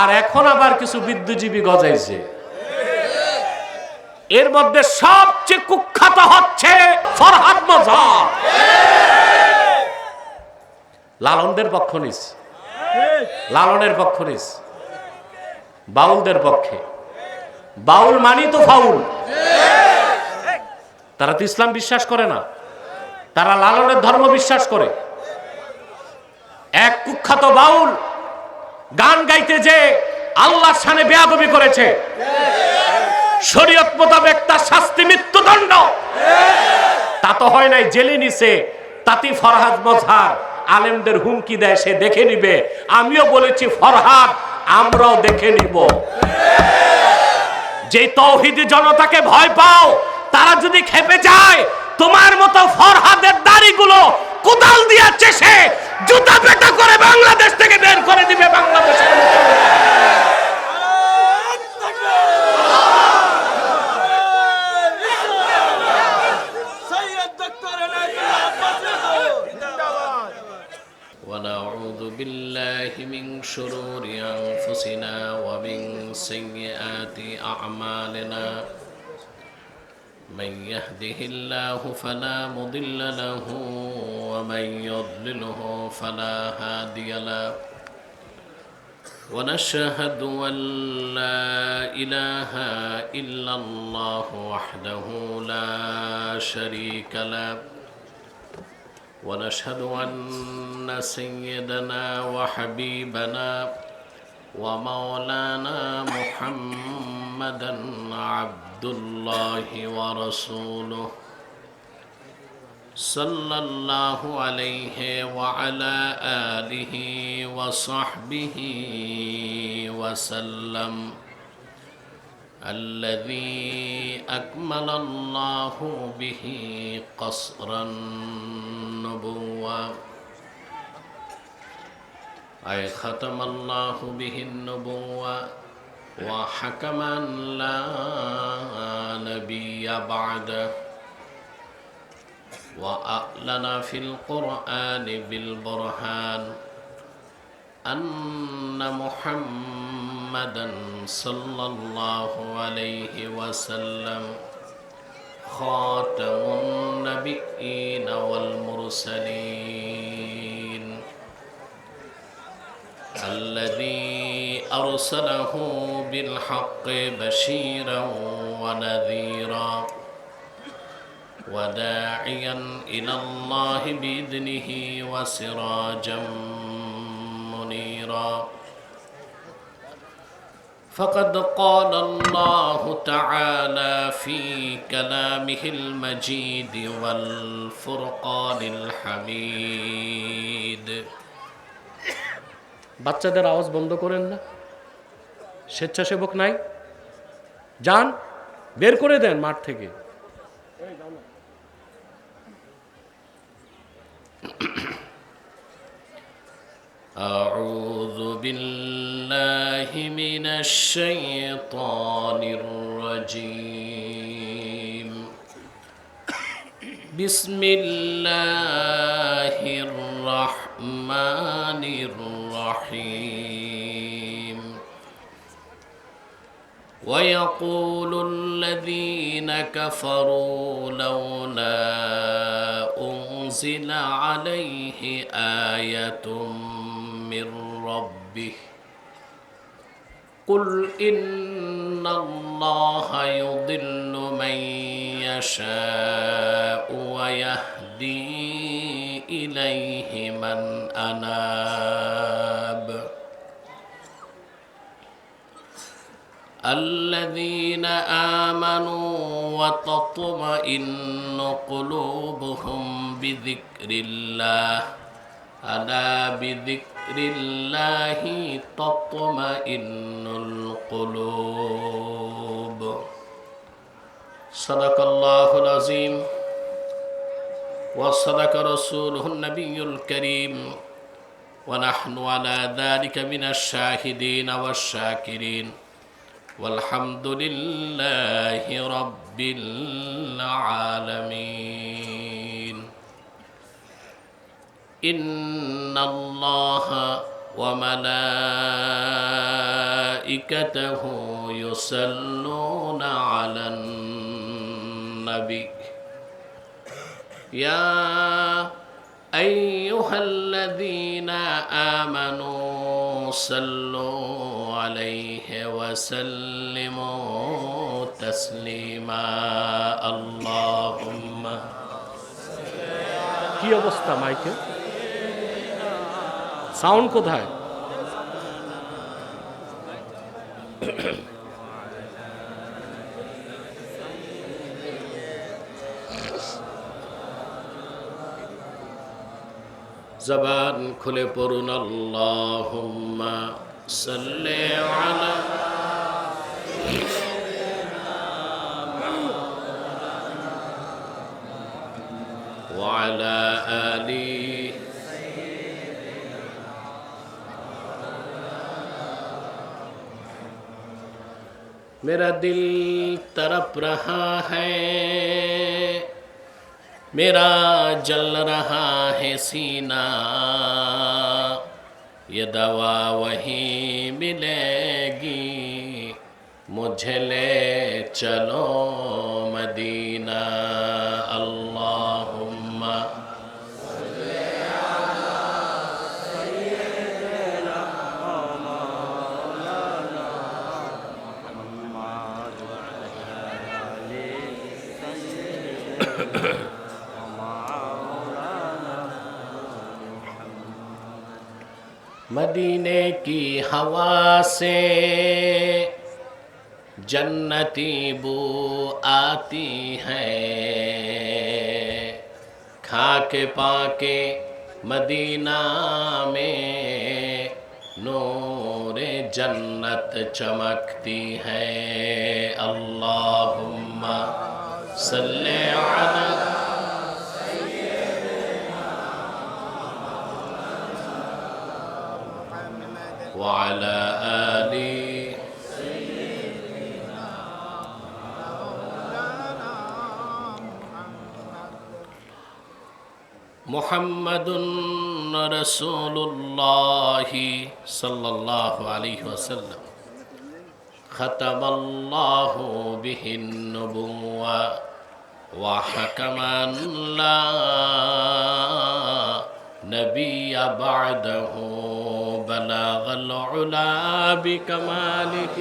আর এখন আবার কিছু বিদ্যুজীবী গজাইছে। এর মধ্যে সবচেয়ে কুখ্যাত হচ্ছে ফরহাদ মজহাব। লালনদের পক্ষ নিস, লালনের পক্ষ নিস, বাউলদের পক্ষে। বাউল মানি তো ফাউল। তারা তো ইসলাম বিশ্বাস করে না, তারা লালনের ধর্ম বিশ্বাস করে। এক কুখ্যাত বাউল গান গাইতে যে আল্লাহর শানে বেয়াদবি করেছে, শরীয়ত মোতাবেক তার শাস্তি মৃত্যুদণ্ড। তা তো হয় নাই, জেলে নিছে। তাতে ফরহাদ মজহার আলেমদের হুমকি দেয়, সে দেখে নিবে। আমিও বলেছি ফরহাদ, আমরাও দেখে নিব। যে তৌহিদি জনতাকে ভয় পাও, তারা যদি খেপে যায়, তোমার মতো ফরহাদের দাড়িগুলো কোদাল দিয়ে চেষে জুতা পেটা করে বাংলাদেশ থেকে বের করে দিবে। বাংলাদেশের ونعوذ بالله من شرور أنفسنا ومن سيئات أعمالنا من يهده الله فلا مضل له ومن يضلله فلا هادي له ونشهد أن لا إله إلا الله وحده لا شريك له ونشهد أن سيدنا وحبيبنا ومولانا محمدا عبد الله ورسوله صلى الله عليه وعلى آله وصحبه وسلم الذي أكمل الله به قصر النبوة أي ختم الله به النبوة وحكم أن لا نبي بعده وأعلن في القرآن بالبرهان أن محمدا صلى الله عليه وسلم خاتم النبيين والمرسلين الذي أرسله بالحق بشيرا ونذيرا وداعيا إلى الله بإذنه وسراجا منيرا فقد قال الله تعالى في كلامه المجيد والفرقان الحميد বাচ্চাদের আওয়াজ বন্ধ করেন না। স্বেচ্ছাসেবক নাই, যান বের করে দেন মাঠ থেকে। أعوذ بالله من الشيطان الرجيم بسم الله الرحمن الرحيم ويقول الذين كفروا لولا أنزل عليه آية من ربه قل إن الله يضل من يشاء ويهدي إليه من أناب الذين آمنوا وتطمئن قلوبهم بذكر الله ألا بذكر الله تطمئن القلوب صدق الله العظيم وصدق رسوله النبي الكريم ونحن على ذلك من الشاهدين والشاكرين والحمد لله رب العالمين إن الله وملائكته وملائكته يصلون على النبي يا أيها الذين آمنوا صلوا عليه وسلموا تسليما اللهم কি অবস্থা মাইকে সাউন্ড কোথায় জবান খুলে পড়ুন আল্লাহুম্মা সাল্লি আলা ওয়া আলা আলি मेरा दिल तड़प रहा है मेरा जल रहा है सीना ये दवा वहीं मिलेगी मुझे ले चलो मदीना अल्लाहुम्मा मदीने की हवा से जन्नती बू आती है खा के पाके मदीना में नूरे जन्नत चमकती है अल्लाहुम्मा सल्ले अला وعلى آل محمد رسول الله صلى الله عليه وسلم ختم الله به النبوة وحكما لا نبي بعده بلغ العلا بكماله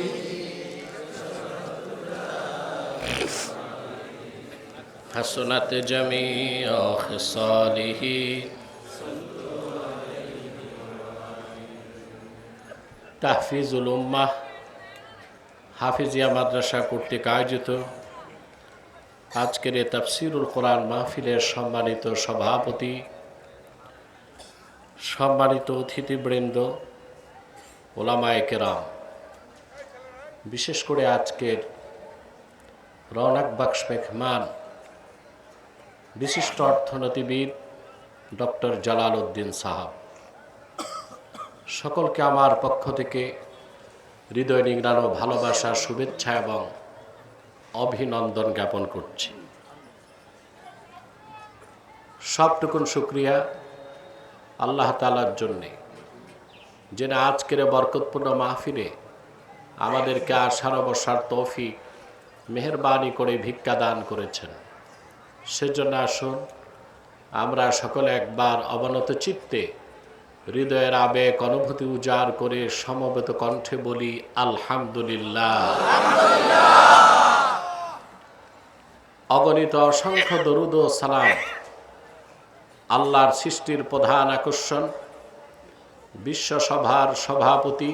حسنت جميع خصاله তাহফিজুল উম্মাহ হাফিজিয়া মাদ্রাসা কর্তৃক আয়োজিত আজকের এই তাফসীরুল কোরআন মাহফিলের সম্মানিত সভাপতি, সম্মানিত অতিথিবৃন্দ, ওলামায়ে কেরাম, বিশেষ করে আজকের রৌনক বখশ মেহমান বিশিষ্ট অর্থনীতিবিদ ডক্টর জালাল উদ্দিন সাহাব, সকলকে আমার পক্ষ থেকে হৃদয় নিংড়ানো ভালোবাসা, শুভেচ্ছা এবং অভিনন্দন জ্ঞাপন করছি। সবটুকুন শুকরিয়া আল্লাহ তাআলার জন্যে, যিনি আজকের বরকতপূর্ণ মাহফিলে আমাদেরকে আসার বসার তৌফিক মেহেরবানি করে ভিক্ষা দান করেছেন। সেজন্য আসুন আমরা সকলে একবার অবনত চিত্তে হৃদয়ের আবেগ অনুভূতি উজাড় করে সমবেত কণ্ঠে বলি আলহামদুলিল্লাহ। অগণিত অসংখ্য দরুদ ও সালাম আল্লাহর সৃষ্টির প্রধান আকর্ষণ, বিশ্বসভার সভাপতি,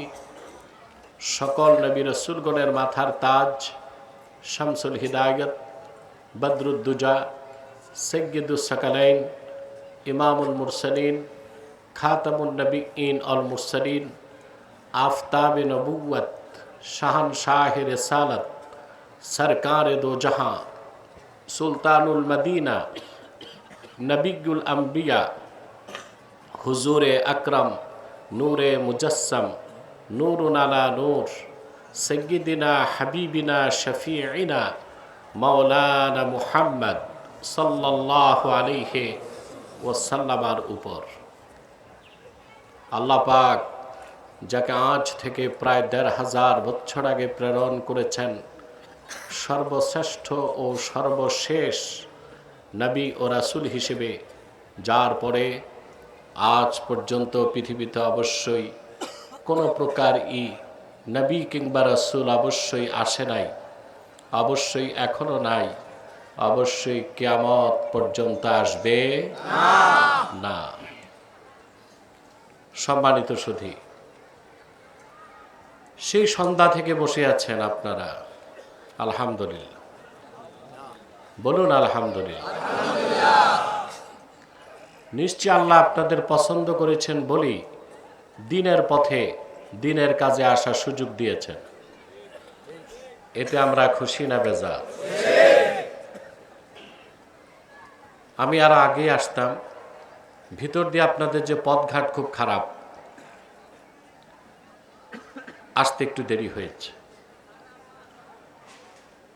সকল নবী রাসূলগণের মাথার তাজ, শামসুল হিদায়াত, বদরুদ্দুজা, সাইয়্যিদুস সাকালাইন, ইমামুল মুরসালিন, খাতামুন নবিয়্যিন আল মুরসালিন, আফতাবে নবুওয়াত, শাহনশাহে রিসালাত, সরকারে দো জাহাঁ, সুলতানুল মদিনা, নবিয়ুল আম্বিয়া, হুজুরে আকরম, নূরে মুজস্সম, নূরুন আলা নূর, সাইয়্যিদিনা হাবিবিনা শফিঈনা মাওলানা মুহাম্মদ সাল্লাল্লাহু আলাইহি ওয়াসাল্লামের উপর আল্লাহ পাক যাকে আজ থেকে প্রায় ১৫০০ বছর আগে প্রেরণ করেছেন সর্বশ্রেষ্ঠ ও সর্বশেষ নবী ও রাসূল হিসেবে, যার পরে আজ পর্যন্ত পৃথিবীতে অবশ্যই কোনো প্রকার নবী কিংবা রাসূল অবশ্যই আসে নাই, অবশ্যই এখনো নাই, অবশ্যই কিয়ামত পর্যন্ত আসবে না। সম্মানিত সুধী, সেই সন্ধ্যা থেকে বসে আছেন আপনারা, আলহামদুলিল্লাহ বলুন আলহামদুলিল্লাহ। নিশ্চয় আল্লাহ আপনাদের পছন্দ করেছেন বলেই দিনের পথে দিনের কাজে আসার সুযোগ দিয়েছেন। এতে আমরা খুশি না বেজার? আমি আর আগে আসতাম, ভিতর দিয়ে আপনাদের যে পথঘাট খুব খারাপ, আসতে একটু দেরি হয়েছে।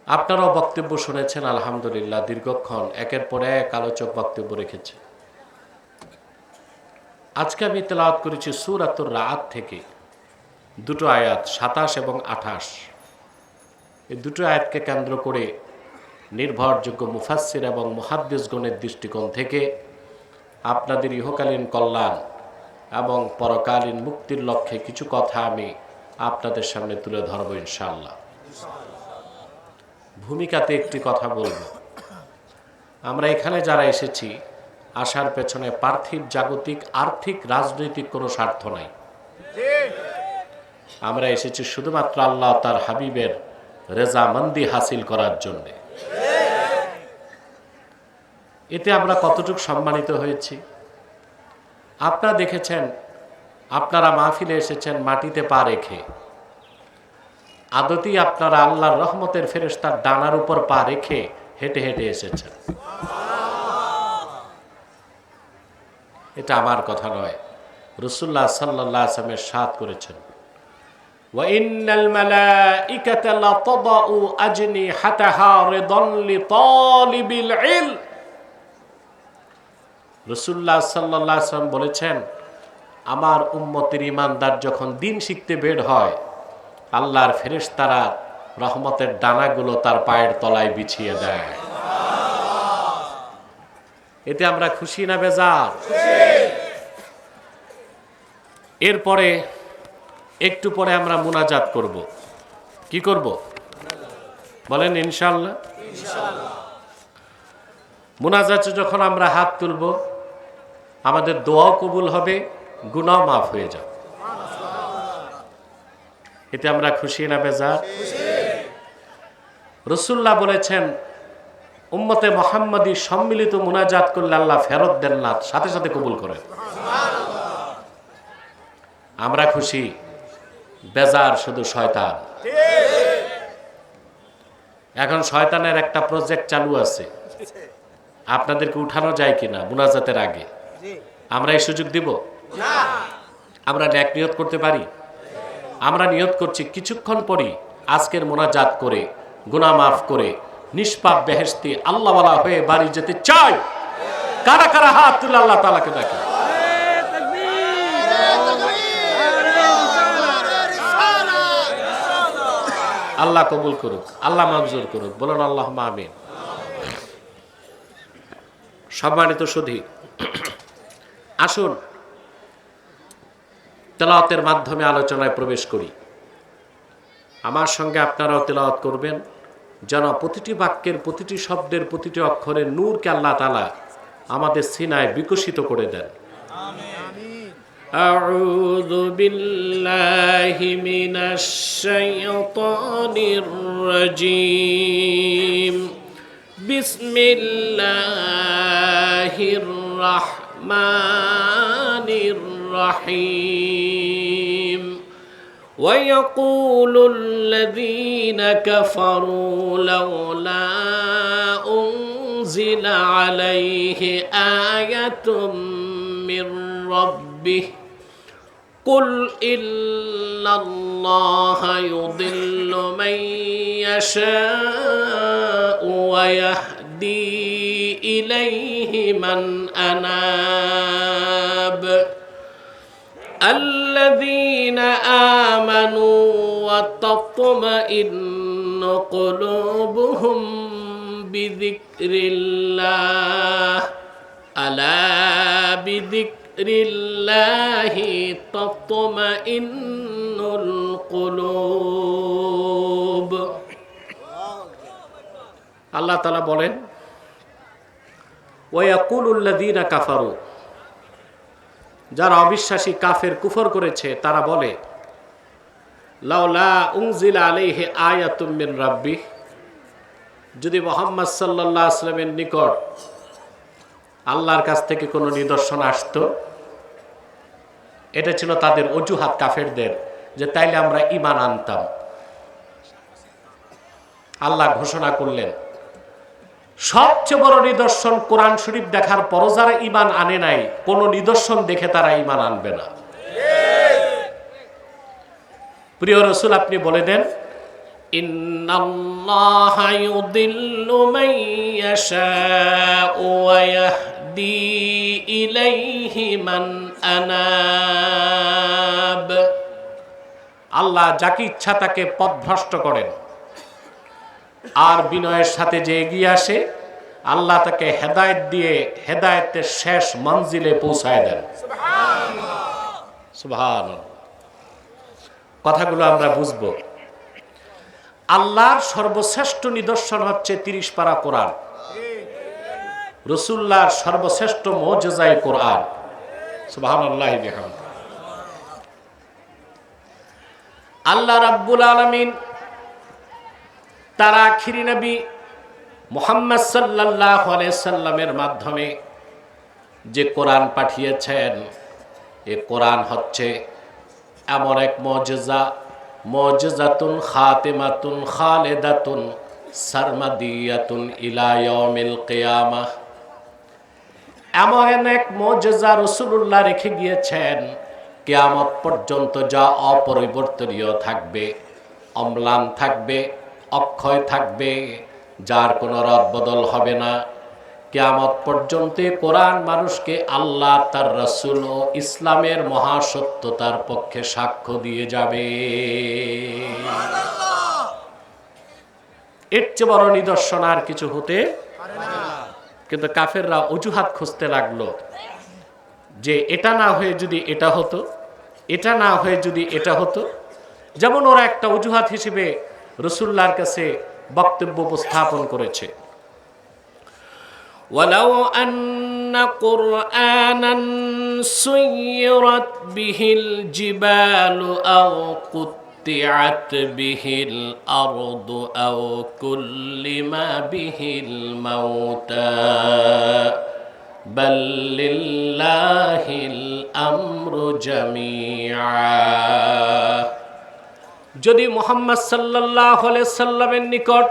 আপনারাও বক্তব্য শুনেছেন আলহামদুলিল্লাহ, দীর্ঘক্ষণ একের পর এক আলোচক বক্তব্য রেখেছে। আজকে আমি তেলাওয়াত করেছি সূরাতুর রাআদ থেকে দুটো আয়াত ২৭ এবং ২৮। এই দুটো আয়াতকে কেন্দ্র করে নির্ভরযোগ্য মুফাসসির এবং মুহাদ্দিসগণের দৃষ্টিকোণ থেকে আপনাদের ইহকালীন কল্যাণ এবং পরকালীন মুক্তির লক্ষ্যে কিছু কথা আমি আপনাদের সামনে তুলে ধরব ইনশাআল্লাহ। ভূমিকাতে একটি কথা বলবো। আমরা এখানে যারা এসেছি, আসার পেছনে পার্থিব, জাগতিক, আর্থিক, রাজনৈতিক কোনো স্বার্থ নাই। আমরা এসেছি শুধুমাত্র আল্লাহ তার হাবিবের রেজামন্দি হাসিল করার জন্য। এতে আমরা কতটুকু সম্মানিত হয়েছি আপনারা দেখেছেন। আপনারা মাহফিলে এসেছেন মাটিতে পা রেখে, আদতেই আপনারা আল্লাহর রহমতের ফেরেশতার ডানার উপর পা রেখে হেঁটে হেঁটে এসেছেন। এটা আমার কথা নয়, রাসূলুল্লাহ সাল্লাল্লাহু আলাইহি ওয়াসাল্লাম ইরশাদ করেছেন, ওয়া ইন্নাল মালাইকাতা লাতাদাউ আজনিহাতাহা রিদান লিতালিবিল ইলম। রাসূলুল্লাহ সাল্লাল্লাহু আলাইহি ওয়াসাল্লাম বলেছেন, আমার উম্মতের ঈমানদার যখন দিন শিখতে বের হয়, আল্লাহর ফেরেশতারা রহমতের ডানাগুলো তার পায়ের তলায় বিছিয়ে দেয়। এতে আমরা খুশি না বেজার? এরপরে একটু পরে আমরা মুনাজাত করব। কি করব বলেন? ইনশাআল্লাহ। মুনাজাতে যখন আমরা হাত তুলব, আমাদের দোয়াও কবুল হবে, গুনাহ মাফ হয়ে যাবে। এতে আমরা খুশি না বেজার? রাসূলুল্লাহ বলেছেন, উম্মতে মুহাম্মাদী সম্মিলিত মুনাজাত করলে আল্লাহ ফেরত দেন না, সাথে সাথে কবুল করেন। আমরা খুশি, বেজার শুধু শয়তান। এখন শয়তানের একটা প্রজেক্ট চালু আছে, আপনাদেরকে উঠানো যায় কিনা মুনাজাতের আগে? আমরা এই সুযোগ দিব? আমরা নেক নিয়ত করতে পারি? আমরা নিয়ত করছি কিছুক্ষণ পরই আজকের মুনাজাত করে গুনাহ মাফ করে নিষ্পাপ বেহেশতি আল্লাহওয়ালা হয়ে বাড়ি যেতে চাই। কারা কারা হাত তুলে আল্লাহ তাআলাকে ডাকে? আল্লাহ কবুল করুক, আল্লাহ মঞ্জুর করুক, বলুন আল্লাহুম্মা আমিন। সম্মানিত সুধী, আসুন তেলাওয়াতের মাধ্যমে আলোচনায় প্রবেশ করি। আমার সঙ্গে আপনারাও তেলাওয়াত করবেন, যেন প্রতিটি বাক্যের, প্রতিটি শব্দের, প্রতিটি অক্ষরের নূরকে আল্লাহ তাআলা আমাদের সিনায় বিকশিত করে দেন। আউযু বিল্লাহি মিনাশ শাইতানির রাজীম। বিসমিল্লাহির রাহমানির রহিম। ويقول الذين كفروا لولا أنزل عليه آية من ربه قل إن الله يضل من يشاء ويهدي إليه من أناب আল্লাযীনা আমানু ওয়া তাতমাইন্নু কুলুবুহুম বিযিকরিল্লাহ আলা বিযিকরিল্লাহি তাতমাইন্নুল কুলুব। আল্লাহ তাআলা বলেন ওয়া ইয়াকুলুল্লাযীনা কাফারু, যারা অবিশ্বাসী কাফের কুফর করেছে তারা বলে লাউলা উনজিলা আলাইহি আয়াতুম মিন রাব্বিহ, যদি মুহাম্মদ সাল্লাল্লাহু আলাইহি ওয়াসাল্লামের নিকট আল্লাহর কাছ থেকে কোনো নিদর্শন আসতো। এটা ছিল তাদের অজুহাত কাফেরদের, যে তাইলে আমরা ঈমান আনতাম। আল্লাহ ঘোষণা করলেন সবচেয়ে বড় নিদর্শন কোরআন শরীফ দেখার পরও যারা ঈমান আনে নাই, কোন নিদর্শন দেখে তারা ঈমান আনবে না। প্রিয় রাসূল, আপনি বলে দেন ইন্নাল্লাহা ইউদিল্লু মান ইয়াশাউ ওয়া ইয়াহদি ইলাইহি মান আনাব। আল্লাহ যাকে ইচ্ছা তাকে পথভ্রষ্ট করেন, আর বিনয়ের সাথে যে এগিয়ে আসে আল্লাহ তাকে হেদায়েত দিয়ে হেদায়েতের শেষ মঞ্জিলে পৌঁছায় দেন। সুবহানাল্লাহ। কথাগুলো আমরা বুঝবো। আল্লাহর সর্বশ্রেষ্ঠ নিদর্শন হচ্ছে 30 পারা কোরআন, রাসূলুল্লাহর সর্বশ্রেষ্ঠ মুজিজায়ে কোরআন। সুবহানাল্লাহি বিহামদিহি। আল্লাহ রাব্বুল আলামিন তার আখিরি নবী মুহাম্মদ সাল্লাল্লাহু আলাইহি সাল্লামের মাধ্যমে যে কোরআন পাঠিয়েছেন, এই কোরআন হচ্ছে এমন এক মুজিজা, মুজিজাতুন খাতিমাতুন খালিদাতুন সারমাদিয়াতুন ইলা ইয়াউমিল কিয়ামাহ। এমন এক মুজিজা রাসূলুল্লাহ রেখে গিয়েছেন, কিয়ামত পর্যন্ত যা অপরিবর্তনীয় থাকবে, অম্লান থাকবে, অক্ষয় থাকবে, যার কোনো রদ বদল হবে না। কিয়ামত পর্যন্ত কোরআন মানুষকে আল্লাহ, তার রাসূল ও ইসলামের মহাসত্যতার পক্ষে সাক্ষ্য দিয়ে যাবে। এর চেয়ে বড় নিদর্শন আর কিছু হতে পারে না। কিন্তু কাফেররা অজুহাত খুঁজতে লাগলো যে এটা না হয়ে যদি এটা হতো, এটা না হয়ে যদি এটা হতো। যেমন ওরা একটা অজুহাত হিসেবে রাসূলুল্লাহর কাছে বক্তব্য উপস্থাপন করেছে, ওয়ালাউ আন্না কুরআনান সুয়িরাত বিহিল জিবালু আও কুত্তিআত বিহিল আরদু আও কুল্লিমা বিহিল মাউতা বাল লিল্লাহিল আমরু জামিআ। যদি মুহাম্মদ সাল্লাল্লাহু আলাইহি সাল্লামের নিকট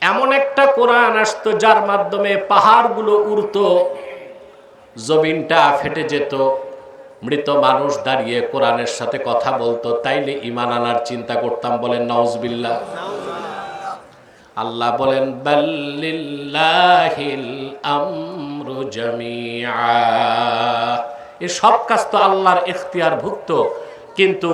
এমন একটা কোরআন আসতো যার মাধ্যমে পাহাড়গুলো উড়তো, জমিনটা ফেটে যেত, মৃত মানুষ দাঁড়িয়ে কোরআনের সাথে কথা বলতো, তাইলে ঈমান আনার চিন্তা করতাম। বলেন নাউজুবিল্লাহ। আল্লাহ বলেন বাল লিল্লাহিল আমরু জামিআ। এই সব কাজ তো আল্লাহর ইখতিয়ারভুক্ত, কিন্তু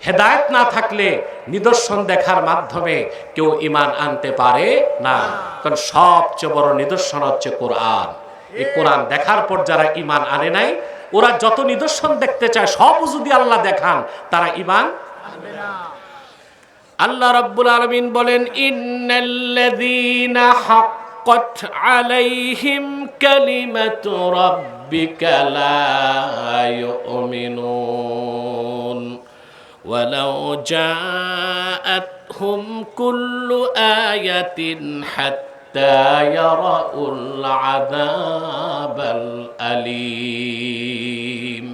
হেদায়েত না থাকলে নিদর্শন দেখার মাধ্যমে কেউ ঈমান আনতে পারে না। কারণ সবচেয়ে বড় নিদর্শন হচ্ছে কোরআন। এই কোরআন দেখার পর যারা ঈমান আনে নাই, ওরা যত নিদর্শন দেখতে চায় সব যদি আল্লাহ দেখান, তারা ঈমান আনবে না। আল্লাহ রাব্বুল আলামিন বলেন ইন্নাল্লাযীনা হাক্কাত আলাইহিম কালিমাতু রাব্বিকা লা ইউমিনুন ওয়ালাউ জাআতহুম কুল্লু আয়াতিন হাত্তা ইয়ারাউল আযাবাল আলীম।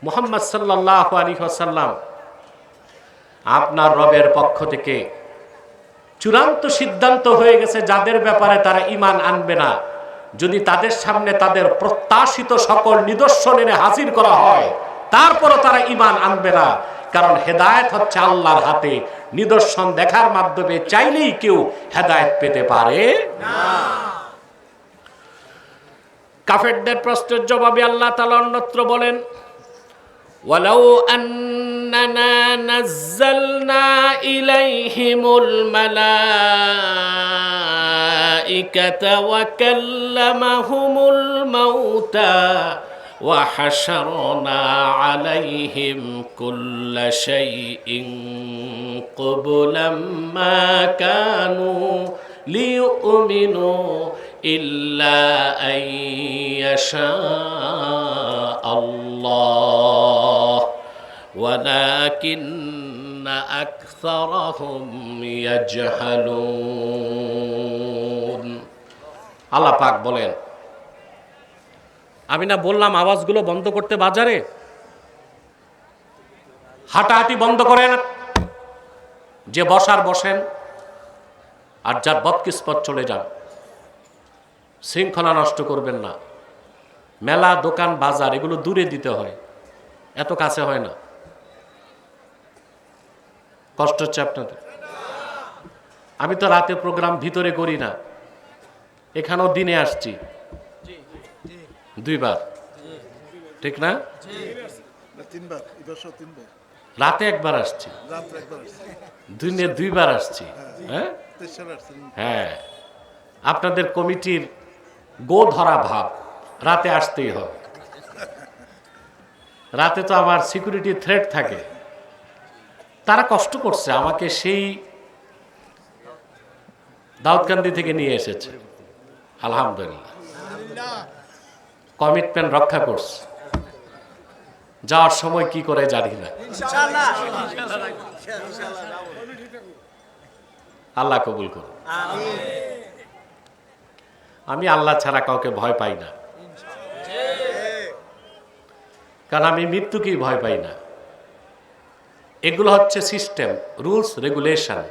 মুহাম্মদ সাল্লাল্লাহু আলাইহি ওয়াসাল্লাম আপনার রবের পক্ষ থেকে চূড়ান্ত সিদ্ধান্ত হয়ে গেছে যাদের ব্যাপারে তারা ঈমান আনবে না, যদি তাদের সামনে তাদের প্রত্যাশিত সকল নিদর্শন এনে হাজির করা হয়, তারপরও তারা ঈমান আনবে না। কারণ হেদায়েত হচ্ছে আল্লাহর হাতে, নিদর্শন দেখার মাধ্যমে চাইলেই কেউ হেদায়েত পেতে পারে না। কাফেরদের প্রশ্নের জবাবে আল্লাহ তাআলা অন্যত্র বলেন ولو أننا نزلنا إليهم الملائكة وكلمهم الموتى وحشرنا عليهم كل شيء قبلا ما كانوا ليؤمنوا إلا أن يشاء الله ولكن أكثرهم يجهلون আল্লাহ পাক বলেন, আমি না বললাম আওয়াজগুলো বন্ধ করতে বাজারে, হাঁটাহাঁটি বন্ধ করেন, যে বসার বসেন, আর যার বদকিসমত চলে যান, শৃঙ্খলা নষ্ট করবেন না। মেলা দোকান বাজার এগুলো দূরে দিতে হয়, এত কাছে হয় না। কষ্ট হচ্ছে আপনাদের? আমি তো রাতে প্রোগ্রাম ভিতরে করি না, এখানেও দিনে আসছি 2 বার, ঠিক না? রাতে 1 বার আসছি, দিনে 2 বার আসছি। হ্যাঁ হ্যাঁ, আপনাদের কমিটির গো ধরা ভাব, রাতে আসতেই হবে। রাতে তো আমার সিকিউরিটি থ্রেট থাকে। তারা কষ্ট করছে, আমাকে সেই দাউদকান্দি থেকে নিয়ে এসেছে, আলহামদুলিল্লাহ কমিটমেন্ট রক্ষা করছে। যাওয়ার সময় কি করে জানি না, আল্লাহ কবুল করুন। আমি আল্লাহ ছাড়া কাউকে ভয় পাই না, কারণ আমি মৃত্যুকেই ভয় পাই না। এগুলো হচ্ছে সিস্টেম, রুলস রেগুলেশন,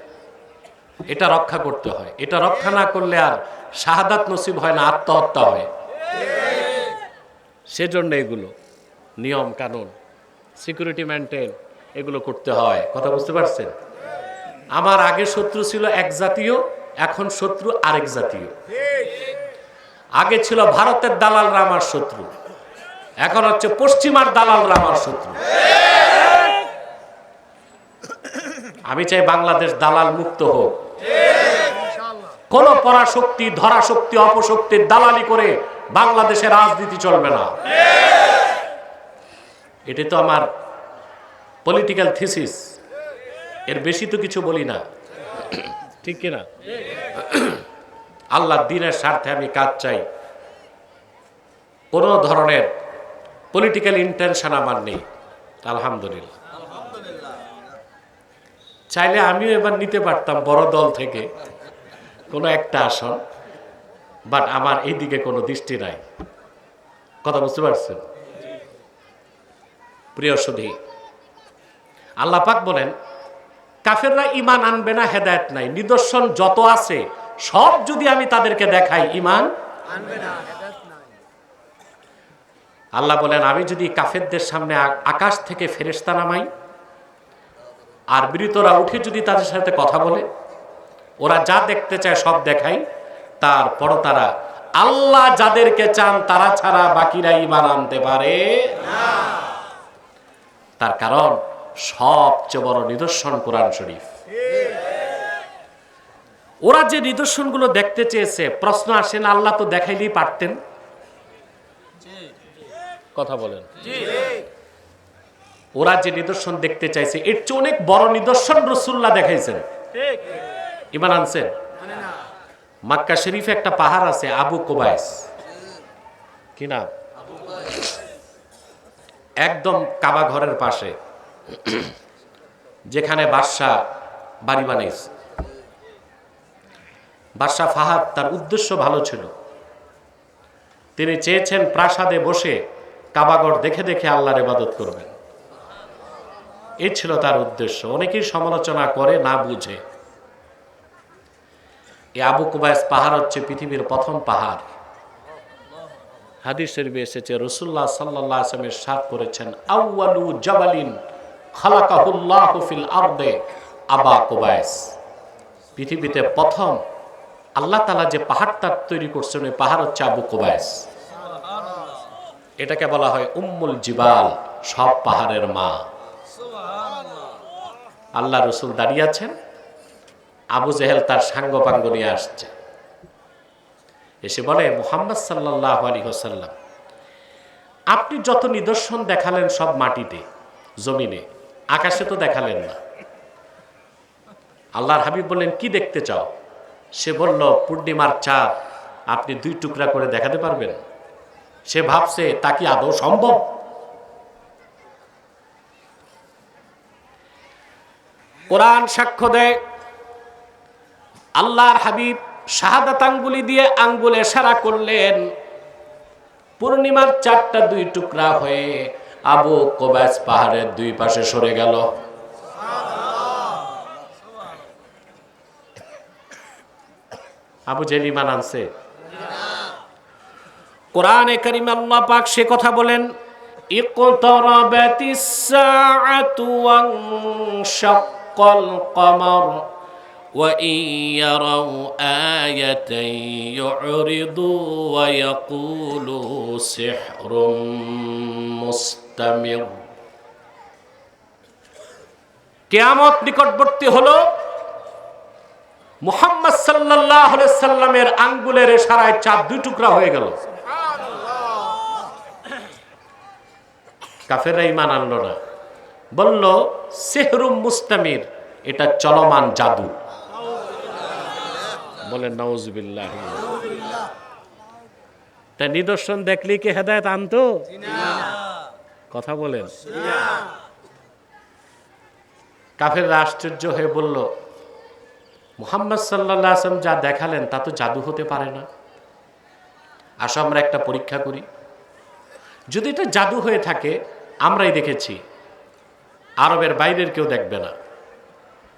এটা রক্ষা করতে হয়। এটা রক্ষা না করলে আর শাহাদাত নসিব হয় না, আত্মহত্যা হয়। সেজন্য এগুলো নিয়ম কানুন, সিকিউরিটি মেনটেন এগুলো করতে হয়। কথা বুঝতে পারছেন? আমার আগে শত্রু ছিল এক জাতীয়, এখন শত্রু আরেক জাতীয়। আগে ছিল ভারতের দালালরা আমার শত্রু, এখন হচ্ছে পশ্চিমার দালালরা আমার শত্রু। আমি চাই বাংলাদেশ দালাল মুক্ত হোক। কোন পরাশক্তি, ধরাশক্তি, অপশক্তির দালালি করে বাংলাদেশের রাজনীতি চলবে না। এটা তো আমার পলিটিক্যাল থিসিস, এর বেশি তো কিছু বলি না, ঠিক কিনা? আল্লাহর দ্বীনের স্বার্থে আমি কাজ চাই, কোনো ধরনের পলিটিক্যাল ইন্টেনশন আমার নেই, আলহামদুলিল্লাহ। চাইলে আমিও এবার নিতে পারতাম বড় দল থেকে কোনো একটা আসন, বাট আমার এইদিকে কোনো দৃষ্টি নাই। কথা বুঝতে পারছেন? প্রিয় সুধী, আল্লাহ পাক বলেন কাফেররা ঈমান আনবে না, হেদায়েত নাই। নিদর্শন যত আছে সব যদি আমি তাদেরকে দেখাই, ঈমান আনবে না, হেদায়েত নাই। আল্লাহ বলেন আমি যদি কাফেরদের সামনে আকাশ থেকে ফেরেশতা নামাই, আর বিরতরা উঠে যদি তাদের সাথে কথা বলে, ওরা যা দেখতে চায় সব দেখাই, তারপরও তারা আল্লাহ যাদেরকে চান তারা ছাড়া বাকিরা ঈমান আনতে পারে না। তার কারণ সবচেয়ে বড় নিদর্শন কোরআন শরীফ। ওরা যে নিদর্শনগুলো দেখতে চেয়েছে, প্রশ্ন আসে না আল্লাহ তো দেখাইলেই পারতেন? কথা বলেন। ওরা যে নিদর্শন দেখতে চাইছে এর চেয়ে অনেক বড় নিদর্শন রাসূলুল্লাহ দেখাইছেন, ঈমান আনছেন? মক্কা শরীফে একটা পাহাড় আছে আবু কুবাইস, কি নাম? একদম কাবা ঘরের পাশে, যেখানে বাদশাহ বাড়ি বানাইছে। বাদশাহ ফাহাদ, তার উদ্দেশ্য ভালো ছিল। তিনি চেয়েছেন প্রাসাদে বসে কাবাগর দেখে দেখে আল্লাহর ইবাদত করবেন, এই ছিল তার উদ্দেশ্য। অনেকেই সমালোচনা করে না বুঝে। এই আবু কুবাইস পাহাড় হচ্ছে পৃথিবীর প্রথম পাহাড়। হাদিস শরীফে এসেছে রাসূলুল্লাহ সাল্লাল্লাহু আলাইহি ওয়াসাল্লাম ইরশাদ করেছেন আউয়ালু জাবালিন খালাকাহুল্লাহু ফিল আরদে আবা কুবাইস। পৃথিবীতে প্রথম আল্লাহ তাআলা যে পাহাড়টা তৈরি করছেন ওই পাহাড় হচ্ছে আবু কুবাইস। এটাকে বলা হয় উম্মুল জিবাল। সব পাহাড়ের মা। আল্লাহ রসুল দাঁড়িয়ে আছেন, আবু জেহেল তার সাঙ্গপাঙ্গ নিয়ে আসছে, এসে বলে, মুহাম্মদ সাল্লাল্লাহু আলাইহি ওয়াসাল্লাম, আপনি যত নিদর্শন দেখালেন সব মাটিতে, জমিনে, আকাশে তো দেখালেন না। আল্লাহর হাবিব বললেন, কি দেখতে চাও? সে বলল, পূর্ণিমার চাঁদ আপনি 2 টুকরা করে দেখাতে পারবেন? সে ভাবছে তা কি আদৌ সম্ভব? কোরআন সাক্ষ্য দেয়, আল্লাহর হাবিব শাহাদাত আঙ্গুলি দিয়ে আঙ্গুল ইশারা করলেন, পূর্ণিমার চাঁদটা 2 টুকরা হয়ে আবু কোবাস পাহাড়ের 2 পাশে সরে গেল। আবু জেহেল ঈমান আনছে? কোরআনে কারীমে আল্লাহ পাক সে কথা বলেন, ইকতারাবাতিস সাআতু ওয়ানশাক্কাল কমার ওয়া ইন ইয়ারাউ আয়াতান ইউরিদু ওয়া ইয়াকুলু সিহরুম মুস্তামির। কিয়ামত নিকটবর্তী হলো, মুহাম্মদ সাল্লাল্লাহু আলাইহি সাল্লামের আঙ্গুলের ইশারায় চাঁদ 2 টুকরা হয়ে গেল। কাফেররা ঈমান আনলো না, বলল সিহরুম মুস্তামির, এটা চলমান জাদু। বলেন নাউজুবিল্লাহ। তা নিদর্শন দেখলে কি হেদায়েত আনতো? কথা বলেন। কাফেররা আশ্চর্য হয়ে বলল, মুহাম্মদ সাল্লাল্লাহু আলাইহি ওয়াসাল্লাম যা দেখালেন তা তো জাদু হতে পারে না। আসো আমরা একটা পরীক্ষা করি, যদি এটা জাদু হয়ে থাকে, আমরাই দেখেছি, আরবের বাইরের কেউ দেখবে না,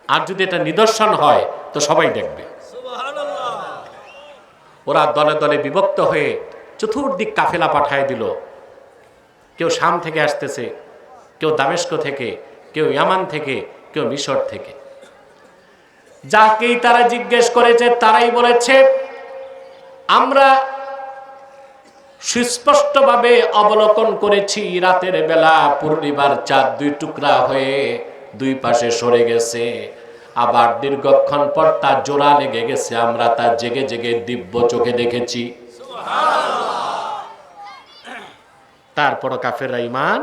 আর যদি এটা নিদর্শন হয় তো সবাই দেখবে। ওরা দলে দলে বিভক্ত হয়ে চতুর্দিক কাফেলা পাঠায় দিল। কেউ শাম থেকে আসতেছে, কেউ দামেস্ক থেকে, কেউ ইয়ামান থেকে, কেউ মিশর থেকে। যাকেই তারা জিজ্ঞেস করেছে তারাই বলেছে, আমরা সুস্পষ্টভাবে অবলোকন করেছি, রাতের বেলা পূর্ণিমার চাঁদ 2 টুকরা হয়ে 2 পাশে সরে গেছে, আবার দীর্ঘক্ষণ পর তা জোড়া লেগে গেছে, আমরা তা জেগে জেগে দিব্য চোখে দেখেছি। তারপর কাফেররা ঈমান।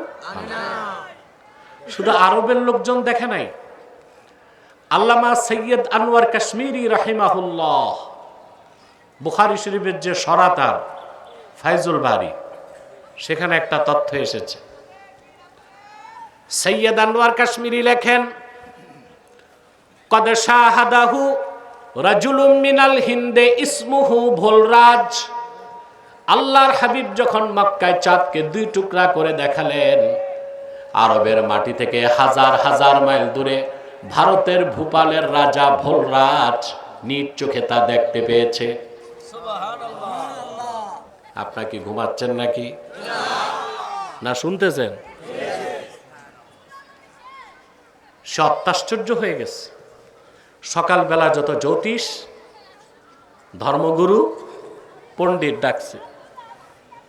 শুধু আরবের লোকজন দেখে নাই, আল্লামা সৈয়দ আনোয়ার কাশ্মীরি রাহিমাহুল্লাহ, বুখারী শরীফের যে সরাতার ফাইজুল বারি, সেখানে একটা তথ্য এসেছে। সৈয়দ আনোয়ার কাশ্মীরি লেখেন, কদ শাহাদাহু রাজুলুম মিনাল হিন্দে ইসমুহু ভোলরাজ। আল্লাহর হাবিব যখন মক্কায় চাঁদকে 2 টুকরা করে দেখালেন, আরবের মাটি থেকে হাজার হাজার মাইল দূরে ভারতের ভূপালের রাজা ভোলরাজ নিজ চোখে তা দেখতে পেয়েছে। আপনারা কি ঘুমাচ্ছেন নাকি? না শুনতেছেন? সে অত্যাশ্চর্য হয়ে গেছে। সকালবেলা যত জ্যোতিষ, ধর্মগুরু, পণ্ডিত ডাকছে,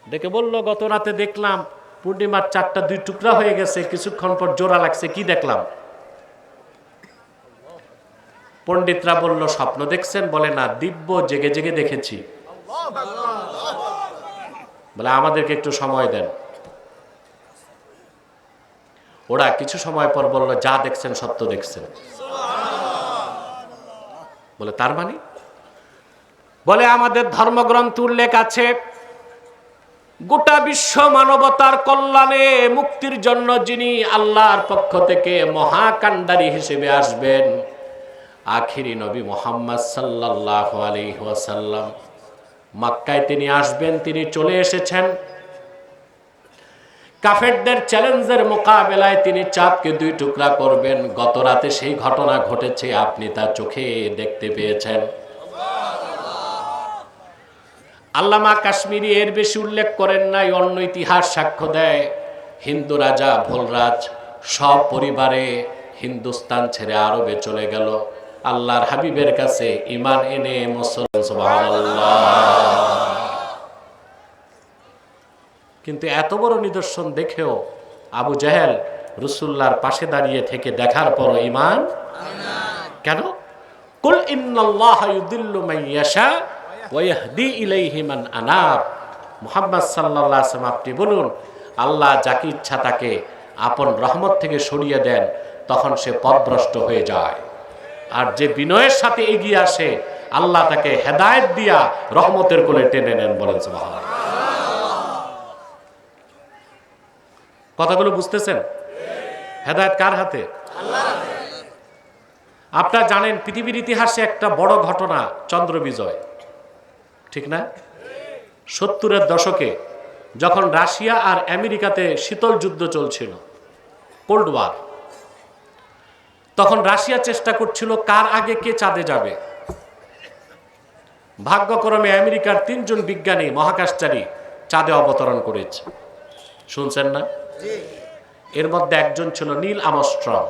ডেকে বলল, গত রাতে দেখলাম পূর্ণিমার চাঁদটা 2 টুকরা হয়ে গেছে, কিছুক্ষণ পর জোড়া লাগছে, কি দেখলাম? পণ্ডিতরা বলল, স্বপ্ন দেখছেন? বলে না, দিব্য জেগে জেগে দেখেছি। বলে আমাদেরকে একটু সময় দেন। ওরা কিছু সময় পর বলল, যা দেখছেন সত্য দেখছেন। বলে তার মানে? বলে আমাদের ধর্মগ্রন্থ উল্লেখ আছে, গোটা বিশ্ব মানবতার কল্যাণে মুক্তির জন্য যিনি আল্লাহর পক্ষ থেকে মহাকান্ডারী হিসেবে আসবেন, আখিরি নবী মুহাম্মদ সাল্লাল্লাহু আলাইহি ওয়াসাল্লাম, মক্কায় তিনি আসবেন, তিনি চলে এসেছেন। কাফেরদের চ্যালেঞ্জের মোকাবেলায় তিনি চাঁদকে 2 টুকরা করবেন। গত রাতে সেই ঘটনা ঘটেছে, আপনি তা চোখে দেখতে পেয়েছেন। আল্লামা কাশ্মীরি এর বেশি উল্লেখ করেন নাই, অন্য ইতিহাস সাক্ষ্য দেয়, হিন্দু রাজা ভোলরাজ সব পরিবারে হিন্দুস্তান ছেড়ে আরবে চলে গেল, আল্লাহর হাবিবের কাছে ঈমান এনে মুসলমান। সুবহানাল্লাহ। কিন্তু এত বড় নিদর্শন দেখেও আবু জাহেল রাসূলুল্লাহর পাশে দাঁড়িয়ে থেকে দেখার পর ঈমান কেন? কুল ইন্নাল্লাহা ইউদিল্লু মান ইয়াশা ওয়া ইয়াহদি ইলাইহি মান আনাব। মুহাম্মদ সাল্লাল্লাহু আলাইহি ওয়াসাল্লাম আপনি বলুন, আল্লাহ যাকে ইচ্ছা তাকে আপন রহমত থেকে সরিয়ে দেন, তখন সে পথভ্রষ্ট হয়ে যায়। আর যে বিনয়ের সাথে এগিয়ে আসে, আল্লাহ তাকে হেদায়েত দিয়া রহমতের কোলে টেনে নেন। বলেন সুবহানাল্লাহ। কথাগুলো বুঝতেছেন? হেদায়েত কার হাতে? আপনারা জানেন পৃথিবীর ইতিহাসে একটা বড় ঘটনা চন্দ্র বিজয়, ঠিক না? 70-এর দশকে যখন রাশিয়া আর আমেরিকাতে শীতল যুদ্ধ চলছিল, কোল্ড ওয়ার, তখন রাশিয়া চেষ্টা করছিল কার আগে কে চাঁদে যাবে। ভাগ্যক্রমে আমেরিকার 3 জন বিজ্ঞানী মহাকাশচারী চাঁদে অবতরণ করেছে। শুনছেন না? এর মধ্যে একজন ছিল নীল আর্মস্ট্রং।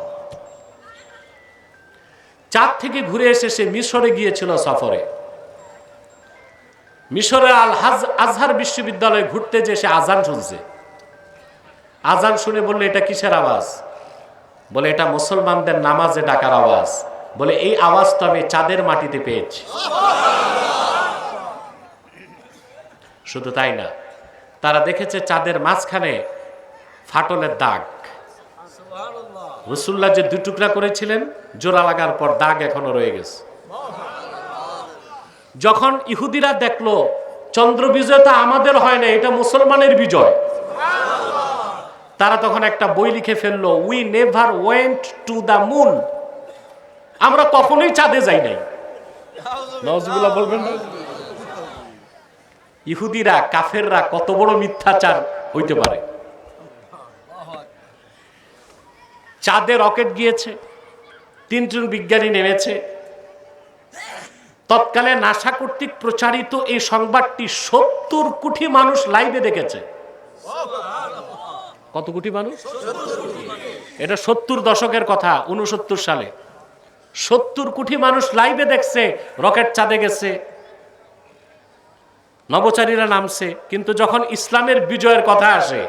চাঁদ থেকে ঘুরে এসে সে মিশরে গিয়েছিল সফরে। মিশরের আজহার বিশ্ববিদ্যালয়ে ঘুরতে যে সে আজান শুনছে। আজান শুনে বললে এটা কিসের আওয়াজ? বলে এটা মুসলমানদের নামাজে ডাকার আওয়াজ। বলে এই আওয়াজ তো আমি চাঁদের মাটিতে পেয়েছি। শুধু তাই না, তারা দেখেছে চাঁদের মাঝখানে ফাটলের দাগ। রাসূলুল্লাহ যে 2 টুকরা করেছিলেন, জোড়া লাগার পর দাগ এখনো রয়ে গেছে। যখন ইহুদিরা দেখলো চন্দ্র বিজয় তো আমাদের হয় না, এটা মুসলমানের বিজয়, তারা তখন একটা বই লিখে ফেললো, we never went to the moon. আমরা কখনোই চাঁদে যাই নাই। নাউজুবিল্লাহ বলবেন না? ইহুদিরা, কাফেররা কত বড় মিথ্যাচার হইতে পারে। চাঁদে রকেট গিয়েছে, 3 জন বিজ্ঞানী নেমেছে। তৎকালে নাসা কর্তৃক প্রচারিত এই সংবাদটি 70 কোটি মানুষ লাইভে দেখেছে। কত কোটি মানুষ? এটা 70 দশকের কথা, 69 সালে 70 কোটি মানুষ লাইভে দেখছে রকেট চাঁদে গেছে, নভোচারীরা নামছে। কিন্তু যখন ইসলামের বিজয়ের কথা আসে,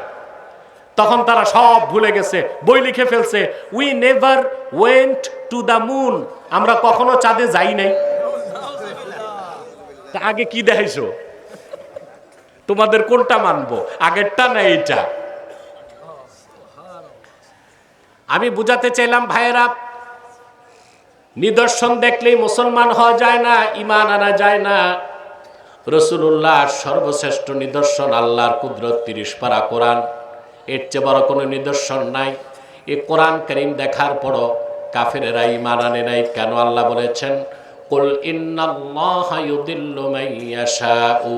তখন তারা সব ভুলে গেছে, বই লিখে ফেলছে, we never went to the moon. আমরা কখনো চাঁদে যাই নাই। তা আগে কি দেখাইছো? তোমাদের কোনটা মানবো, আগেরটা না এইটা? আমি বুঝাতে চাইলাম ভাইয়েরা, নিদর্শন দেখলেই মুসলমান হওয়া যায় না, ঈমান আনা যায় না। রাসূলুল্লাহ সর্বশ্রেষ্ঠ নিদর্শন আল্লাহর কুদরত, 30 পারা কোরআন। এর চেয়ে বড় কোনো নিদর্শন নাই। এই কোরআন কারীম দেখার পরও কাফেরেরা ঈমান আনে নাই। কেন? আল্লাহ বলেছেন, কুল ইন্নাল্লাহা ইউদিল্লু মান ইয়াশাউ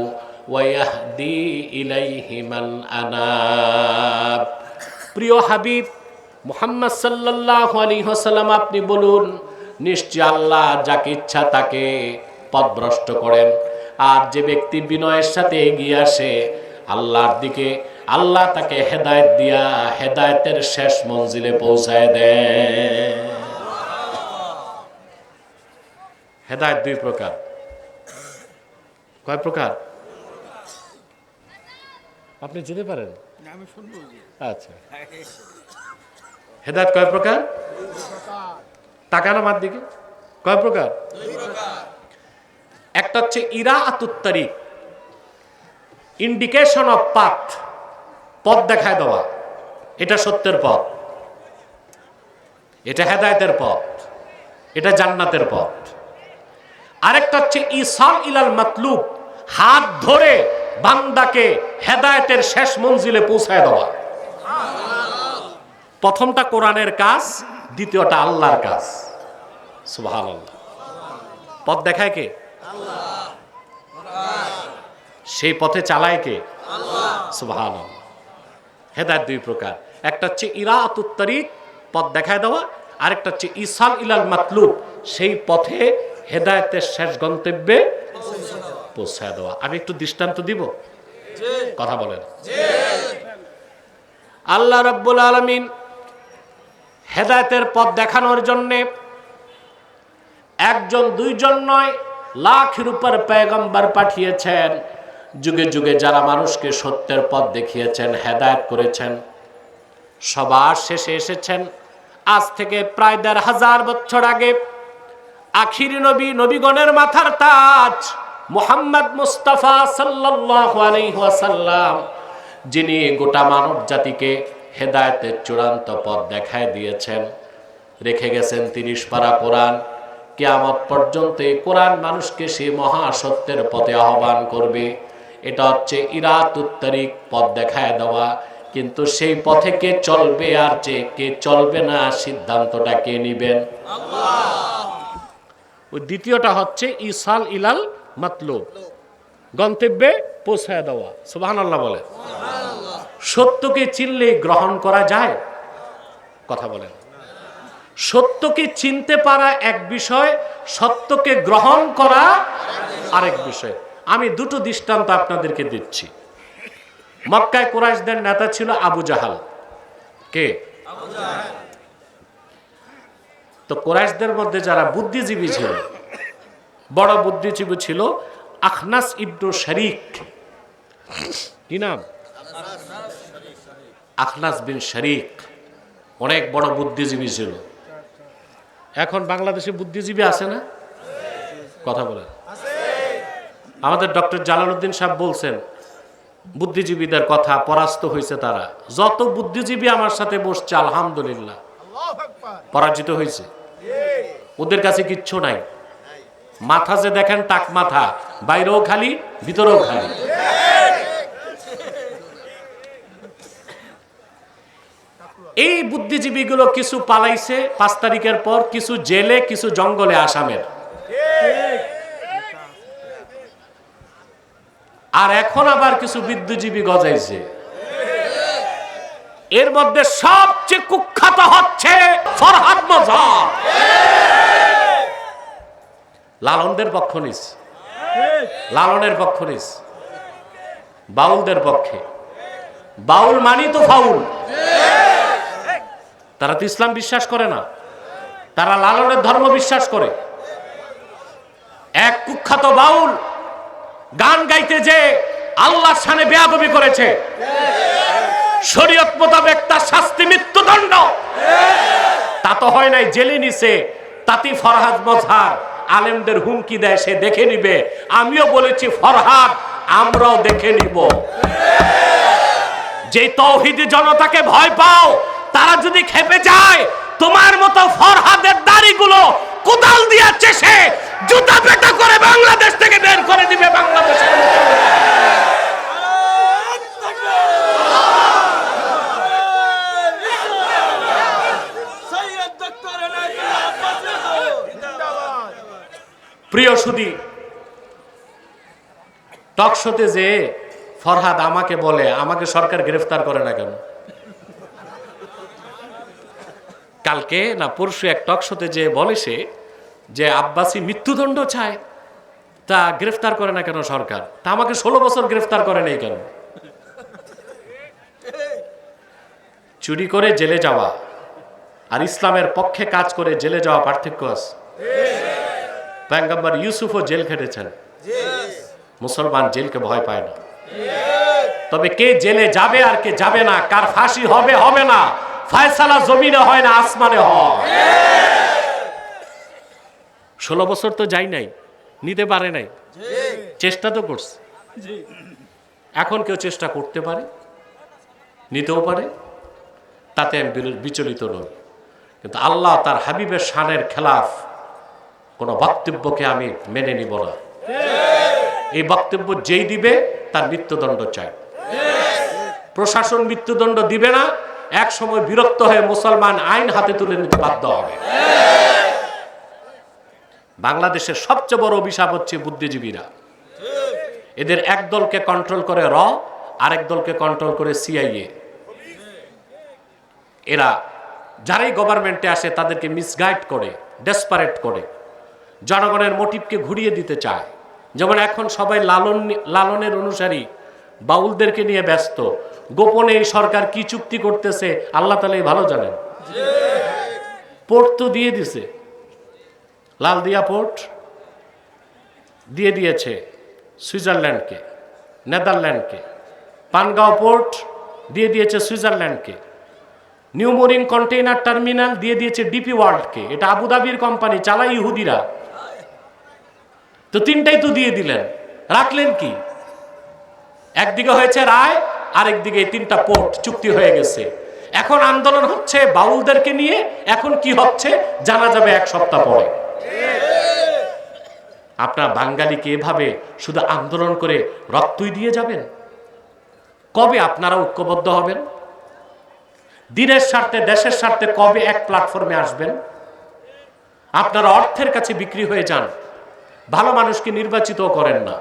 ওয়া ইয়াহদি ইলাইহি মান আনাব। প্রিয় হাবিব মুহাম্মদ সাল্লাল্লাহু আলাইহি ওয়াসাল্লাম আপনি বলুন, নিশ্চয় আল্লাহ যাকে ইচ্ছা তাকে পথভ্রষ্ট করেন। আর যে ব্যক্তি বিনয়ের সাথে এগিয়ে আসে আল্লাহর দিকে, আল্লাহ তাকে হেদায়েত দিয়া হেদায়েতের শেষ মঞ্জিলে পৌঁছায় দেয়। হেদায়েত 2 প্রকার। কয় প্রকার? আপনি যেতে পারেন? আচ্ছা, হেদায়েত কয় প্রকার? তাকান আমার দিকে। কয় প্রকার? একটা হচ্ছে ইরাআতুত তারিক, ইন্ডিকেশন অফ পাথ, পথ দেখায় দেওয়া। এটা সত্যের পথ, এটা হেদায়েতের পথ, এটা জান্নাতের পথ। আরেকটা হচ্ছে ইসাল ইলাল মাতলুব, হাত ধরে বান্দাকে হেদায়েতের শেষ মঞ্জিলে পৌঁছায় দেওয়া। প্রথমটা কোরআনের কাজ, দ্বিতীয়টা আল্লাহর কাজ। সুবহানাল্লাহ। পথ দেখায় কে? আল্লাহ। সেই পথে চালায় কে? আল্লাহ। সুবহানাল্লাহ। হেদায়েত 2 প্রকার। একটা হচ্ছে ইরাআতুত তারিক, পথ দেখায় দেওয়া। আরেকটা হচ্ছে ইসাল ইলাল মাতলুব, সেই পথে হেদায়েতের শেষ গন্তব্যে পৌঁছায় দেওয়া। আমি একটু দৃষ্টান্ত দিব, কথা বলেন। আল্লাহ রাব্বুল আলামিন হেদায়েতের পথ দেখানোর জন্যে 1 জন 2 জন নয়, লাখের উপর পয়গম্বর পাঠিয়েছেন। যুগে যুগে যারা মানুষকে সত্যের পথ দেখিয়েছেন, হেদায়েত করেছেন, সবার শেষে এসেছেন আজ থেকে প্রায় ১৫০০ বছর আগে আখির নবী, নবীগণের মাথার তাজ মুহাম্মদ মুস্তাফা সাল্লাল্লাহু আলাইহি ওয়াসাল্লাম, যিনি গোটা মানব জাতিকে হেদায়েতের চূড়ান্ত পথ দেখায় দিয়েছেন। রেখে গেছেন ৩০ পারা কোরআন। কিয়ামত পর্যন্ত এই কোরআন মানুষকে সেই মহাসত্যের পথে আহ্বান করবে। এটা হচ্ছে ইরাতুত তারিক, পথ দেখায় দেওয়া। কিন্তু সেই পথে কে চলবে আর কে চলবে না, সিদ্ধান্তটা কে নিবেন? ওই দ্বিতীয়টা হচ্ছে ইসাল ইলাল মাতলুব, গন্তব্যে পৌঁছায় দেওয়া। সুবহানাল্লাহ বলে। সত্যকে চিনলে গ্রহণ করা যায়? কথা বলেন। সত্যকে চিনতে পারা এক বিষয়, সত্যকে গ্রহণ করা আরেক বিষয়। আমি দুটো দৃষ্টান্ত আপনাদেরকে দিচ্ছি। মক্কায় কুরাইশদের নেতা ছিল আবু জাহাল। কে? তো কুরাইশদের মধ্যে যারা বুদ্ধিজীবী ছিল, বড় বুদ্ধিজীবী ছিল আখনাস ইবনু শারিক। কি নাম? আখনাস বিন শারিক। অনেক বড় বুদ্ধিজীবী ছিল। এখন বাংলাদেশে বুদ্ধিজীবী আছে না? কথা বলেন। আমাদের ডক্টর জালালউদ্দিন সাহেব বলছেন বুদ্ধিজীবীদের কথা, পরাস্ত হয়েছে তারা। যত বুদ্ধিজীবী আমার সাথে বসছে আলহামদুলিল্লাহ পরাজিত হয়েছে। ওদের কাছে কিচ্ছু নাই। মাথা যে দেখেন টাক মাথা, বাইরেও খালি ভিতরেও খালি। এই বুদ্ধিজীবীগুলো কিছু পালাইছে ৫ তারিখের পর, কিছু জেলে, কিছু জঙ্গলে আসামের। আর এখন আবার কিছু বুদ্ধিজীবী গজাইছে। এর মধ্যে সবচেয়ে কুখ্যাত হচ্ছে ফরহাদ মজহার। লালনদের পক্ষ নিস, লালনের পক্ষ নিস, বাউলদের পক্ষে। বাউল মানি তো ফাউল। তারা তো ইসলাম বিশ্বাস করে না, তারা লালনের ধর্ম বিশ্বাস করে। এক কুখ্যাত বাউল গান গাইতে যে আল্লাহর শানে বেয়াদবি করেছে, শরীয়ত মোতাবেক তার শাস্তি মৃত্যুদণ্ড। তা তো হয় নাই, জেলে নিছে। তাতি ফরহাদ মজহার আলেমদের হুমকি দেয়, সে দেখে নিবে। আমিও বলেছি ফরহাদ, আমরাও দেখে নিব। যে তৌহিদি জনতাকে ভয় পাও, তারা যদি খেপে যায়, তোমার মতো ফরহাদের দাড়িগুলো কোদাল দিয়ে চেষে জুতা পেটা করে বাংলাদেশ থেকে বের করে দিবে। বাংলাদেশের প্রিয় সুধী, টকশোতে যে ফরহাদ আমাকে বলে, আমাকে সরকার গ্রেফতার করে না কেন? কালকে না পরশু এক টকশোতে যে বলে সে যে আব্বাসী মৃত্যুদণ্ড চায়, তা গ্রেফতার করে না কেন সরকার? তা আমাকে 16 বছর গ্রেফতার করে নেই কেন? চুরি করে জেলে যাওয়া আর ইসলামের পক্ষে কাজ করে জেলে যাওয়া পার্থক্য আছে। পয়গম্বর ইউসুফও জেল খেটেছেন। মুসলমান জেলকে ভয় পায় না। তবে কে জেলে যাবে আর কে যাবে না, কার ফাঁসি হবে হবে না, ফয়সালা জমিনে হয় না আসমানে হয়। 16 বছর তো যাই নাই, নিতে পারে নাই, চেষ্টা তো করছে। এখন কেউ চেষ্টা করতে পারে, নিতেও পারে, তাতে আমি বিচলিত নই। কিন্তু আল্লাহ তার হাবিবের শানের খেলাফ কোনো বক্তব্যকে আমি মেনে নিব না। এই বক্তব্য যেই দিবে তার মৃত্যুদণ্ড চাই। প্রশাসন মৃত্যুদণ্ড দিবে না, এক সময় বিরক্ত হয়ে মুসলমান আইন হাতে তুলে নিতে বাধ্য হবে। বাংলাদেশের সবচেয়ে বড় অভিশাপ হচ্ছে বুদ্ধিজীবীরা। এদের এক দলকে কন্ট্রোল করে র, আরেক দলকে কন্ট্রোল করে সিআইএ। এরা যারাই গভর্নমেন্টে আসে তাদেরকে মিসগাইড করে, ডেসপারেট করে, জনগণের মোটিভকে ঘুরিয়ে দিতে চায়। যেমন এখন সবাই লালনের অনুসারী, বাউলদেরকে নিয়ে ব্যস্ত। গোপনে এই সরকার কি চুক্তি করতেছে আল্লাহ তাআলাই ভালো জানেন। পোর্ট তো দিয়ে দিছে, লালদিয়া পোর্ট দিয়ে দিয়েছে সুইজারল্যান্ডকে, নেদারল্যান্ডকে। পানগাঁও পোর্ট দিয়ে দিয়েছে সুইজারল্যান্ডকে। নিউ মরিন কন্টেইনার টার্মিনাল দিয়ে দিয়েছে ডিপি ওয়ার্ল্ডকে, এটা আবুধাবির কোম্পানি, চালায় ইহুদিরা। তো তিনটাই তো দিয়ে দিলেন, রাখলেন কি? একদিকে হয়েছে রায়, আরেকদিকে এই তিনটা পোর্ট চুক্তি হয়ে গেছে। এখন আন্দোলন হচ্ছে বাউলদেরকে নিয়ে, এখন কি হচ্ছে জানা যাবে এক সপ্তাহ পরে। আপনার বাঙালিকে এভাবে শুধু আন্দোলন করে রক্তই দিয়ে যাবেন? কবে আপনারা ঐক্যবদ্ধ হবেন? দিনের স্বার্থে, দেশের স্বার্থে কবে এক প্ল্যাটফর্মে আসবেন? আপনারা অর্থের কাছে বিক্রি হয়ে যান, ভালো মানুষকে নির্বাচিত করেন না,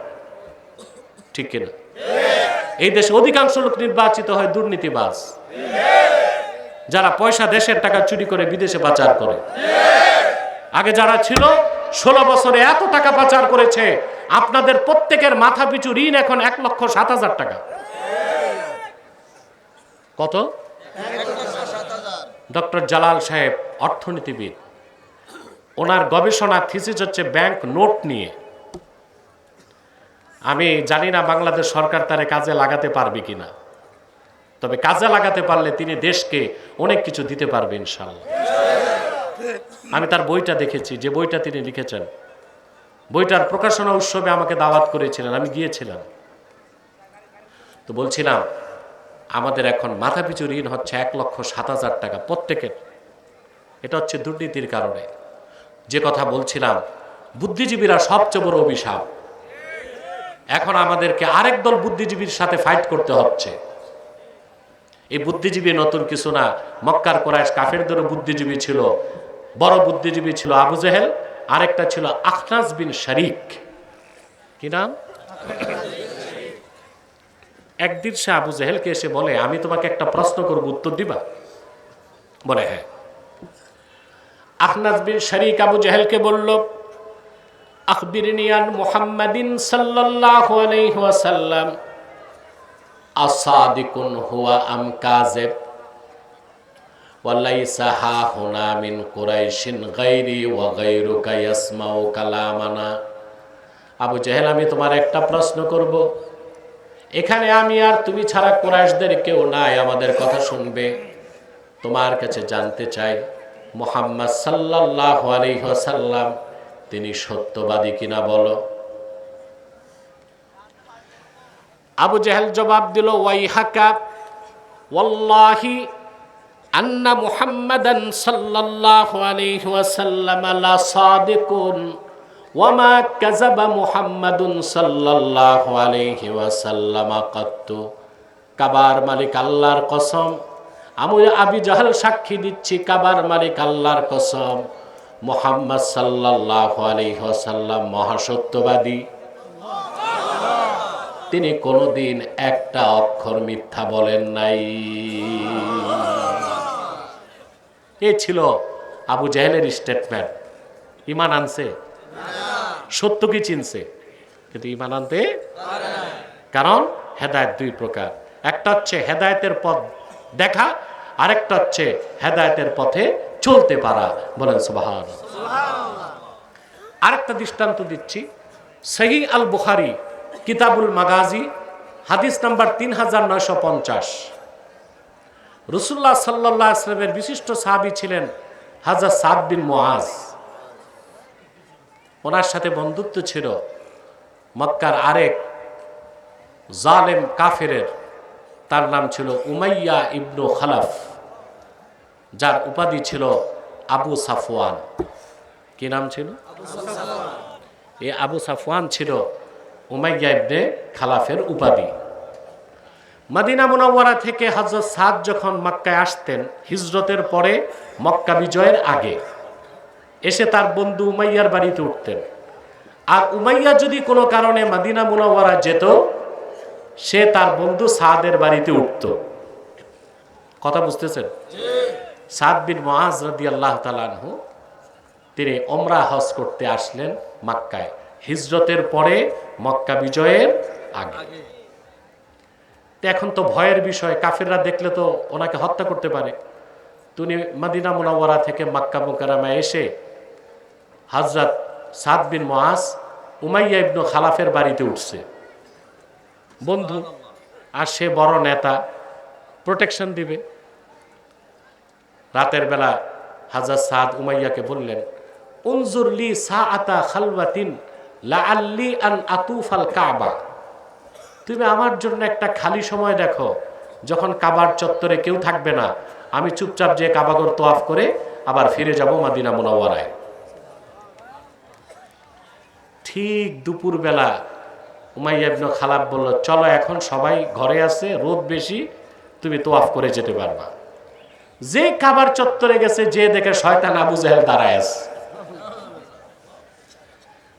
ঠিক কিনা? এই দেশে অধিকাংশ লোক নির্বাচিত হয় দুর্নীতিবাজ, যারা পয়সা দেশের টাকা চুরি করে বিদেশে পাচার করে। আগে যারা ছিল 16 বছরে এত টাকা পাচার করেছে, আপনাদের প্রত্যেকের মাথা পিছু ঋণ এখন 1,07,000 টাকা। কত? ডক্টর জালাল সাহেব অর্থনীতিবিদ, ওনার গবেষণা থিসিস হচ্ছে ব্যাংক নোট নিয়ে। আমি জানি না বাংলাদেশ সরকার তারে কাজে লাগাতে পারবে কিনা, তবে কাজে লাগাতে পারলে তিনি দেশকে অনেক কিছু দিতে পারবে ইনশাআল্লাহ। আমি তার বইটা দেখেছি, যে বইটা তিনি লিখেছেন, বইটার প্রকাশনা উৎসবে আমাকে দাওয়াত করেছিলেন, আমি গিয়েছিলাম। তো বলছিলাম আমাদের এখন মাথাপিছু ঋণ হচ্ছে 1,07,000 টাকা প্রত্যেকের। এটা হচ্ছে দুর্নীতির কারণে। যে কথা বলছিলাম, বুদ্ধিজীবীরা সবচেয়ে বড় অভিশাপ। এখন আমাদেরকে আরেক দল বুদ্ধিজীবীর সাথে ফাইট করতে হচ্ছে। এই বুদ্ধিজীবী নতুন কিছু না, মক্কার কুরাইশ কাফেরদেরও বুদ্ধিজীবী ছিল। বড় বুদ্ধিজীবী ছিল আবু জেহেল, আরেকটা ছিল আখনাস বিন শারিক। কি নাম? একদিন সে আবু জেহেলকে এসে বলে, আমি তোমাকে একটা প্রশ্ন করব, উত্তর দিবা? বলে হ্যাঁ। আখনাস বিন শারিক আবু জেহেলকে বলল, আখবিরনি আন মুহাম্মাদিন সাল্লাল্লাহু আলাইহি ওয়াসাল্লাম আসাদিকুন হুয়া আম কাযিব ওয়ালাইসা হা হুনা মিন কুরাইশিন গায়রি ওয়া গায়রুকা ইয়াসমাউ কালামানা। আবু জেহেল, আমি তোমার একটা প্রশ্ন করব, এখানে আমি আর তুমি ছাড়া কুরাইশদের কেউ নাই, আমাদের কথা শুনবে। তোমার কাছে জানতে চাই মুহাম্মদ সাল্লাল্লাহু আলাইহি ওয়াসাল্লাম তিনি সত্যবাদী কিনা বলো। আবু জেহেল জবাব দিল, ওয়াইহাকা ওয়াল্লাহি আন্না মুহাম্মাদান সাল্লাল্লাহু আলাইহি ওয়াসাল্লাম লা সাদিকুন ওয়া মা কাযাবা মুহাম্মাদুন সাল্লাল্লাহু আলাইহি ওয়াসাল্লাম কাত্তু। কাবার মালিক আল্লাহর কসম, আমি আবু জেহেল সাক্ষী দিচ্ছি, কাবার মালিক আল্লাহর কসম, মুহাম্মদ সাল্লাল্লাহু আলাইহি ওয়াসাল্লাম মহাসত্যবাদী। তিনি কোনোদিন একটা অক্ষর মিথ্যা বলেন নাই। এই ছিল আবু জেহেলের স্টেটমেন্ট। ঈমান আনছে? সত্য কি চিনছে, কিন্তু ঈমান আনতে কারণ হেদায়েত দুই প্রকার, একটা হচ্ছে হেদায়েতের পথ দেখা, আরেকটা হচ্ছে হেদায়েতের পথে চলতে পারা। বলেন সুবহানাল্লাহ। আরেকটা দৃষ্টান্ত দিচ্ছি, সহিহ আল বুখারী কিতাবুল মাগাজি হাদিস নাম্বার 3950। রাসূলুল্লাহ সাল্লাল্লাহু আলাইহি ওয়াসাল্লামের বিশিষ্ট সাহাবী ছিলেন হযরত সাদ বিন মুআজ। ওনার সাথে বন্ধুত্ব ছিল মক্কার আরেক জালেম কাফেরের, তার নাম ছিল উমাইয়া ইবনু খালাফ, যার উপাধি ছিল আবু সাফওয়ান। কি নাম ছিল? এই আবু সাফওয়ান ছিল উমাইয়া ইবনে খালাফের উপাধি। মদিনা মুনাওয়ারা থেকে হযরত সাদ যখন মক্কায় আসতেন হিজরতের পরে, মক্কা বিজয়ের আগে, এসে তার বন্ধু উমাইয়ার বাড়িতে উঠতেন। আর উমাইয়া যদি কোনো কারণে মদিনা মুনাওয়ারা যেত, সে তার বন্ধু সাদের বাড়িতে উঠত। কথা বুঝতেছেন? সাদ বিন মুআজ রাদিয়াল্লাহু তাআলা আনহু তিনি ওমরা হজ করতে আসলেন মক্কায় হিজরতের পরে, মক্কা বিজয়ের আগে। এখন তো ভয়ের বিষয়, কাফেররা দেখলে তো ওনাকে হত্যা করতে পারে। তিনি মদিনা মুনাওয়ারা থেকে মক্কা মুকাররমায় এসে হযরত সাদ বিন মুআজ উমাইয়া ইবনে খালাফের বাড়িতে উঠছে। বন্ধু, আর সে বড় নেতা, প্রোটেকশন দিবে। রাতের বেলা হযরত সাদ উমাইয়াকে বললেন, উনজুরলি সাআতা খালওয়াতিন লাআল্লি আন আতুফাল কাবা। তুমি আমার জন্য একটা খালি সময় দেখো, যখন কাবার চত্বরে কেউ থাকবে না, আমি চুপচাপ যে কাবাগর তোয়াফ করে আবার ফিরে যাব মদিনা মুনাওয়ারায়। ঠিক দুপুরবেলা উমাইয়া ইবনে খালাব বলল, চলো এখন সবাই ঘরে আছে, রোদ বেশি, তুমি তোয়াফ করে যেতে পারবা। যে কাবার চত্বরে গেছে, যে দেখে শয়তান আবু জাহেল দাঁড়ায় আছে।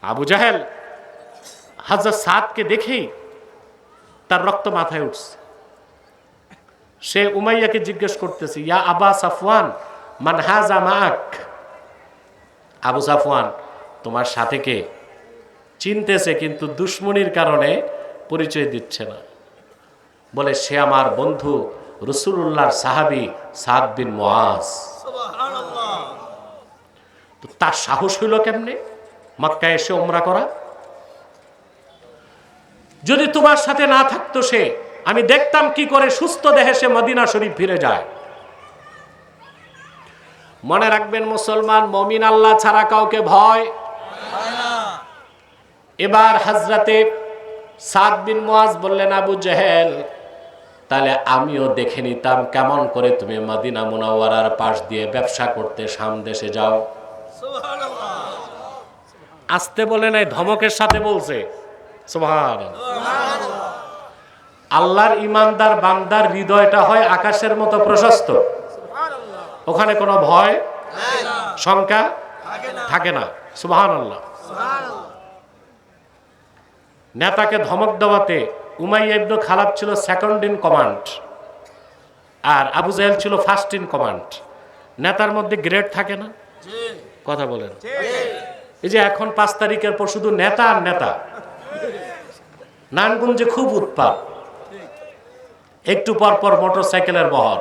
আবু জাহেল হযরত সাদকে দেখেই তার রক্ত মাথায় উঠছে। সে উমাইয়াকে জিজ্ঞেস করতেছে, ইয়া আবা সাফওয়ান মান হাযা মাআক। আবু সাফওয়ান, তোমার সাথে কে? চিনতেছে কিন্তু দুশ্মনির কারণে পরিচয় দিচ্ছে না। বলে, সে আমার বন্ধু রাসূলুল্লাহর সাহাবী সাদ বিন মুআজ। তো তার সাহস হইল কেমনে মক্কায় এসে উমরা করা? যদি তোমার সাথে না থাকতো সে, আমি দেখতাম কি করে সুস্থ দেহে সে মদিনা শরীফ ফিরে যায়। মনে রাখবেন মুসলমান, মুমিন আল্লাহ ছাড়া কাউকে ভয়। এবার হযরতে সাদ বিন মুআজ বললেন, আবু জাহেল, তাহলে আমিও দেখে নিতাম কেমন করে তুমি মদিনা মুনাওয়ারার পাশ দিয়ে ব্যবসা করতে শাম দেশে যাও। আসতে বলে নাই, ধমকের সাথে বলছে। সুবহানাল্লাহ। আল্লাহর ইমানদার বান্দার হৃদয়টা হয় আকাশের মতো প্রশস্ত, ওখানে কোনো ভয় শঙ্কা থাকে না। সুবহানাল্লাহ। নেতাকে ধমক দেওয়াতে উমাইয়া ইবনে খালাব ছিল সেকেন্ড ইন কমান্ড, আর আবু জাহেল ছিল ফার্স্ট ইন কমান্ড। নেতার মধ্যে গ্রেড থাকে না? কথা বলেন। এই যে এখন 5 তারিখের পর শুধু নেতা আর নেতা, নানগঞ্জে খুব উৎপাত, একটু পর পর মোটর সাইকেলের বহর।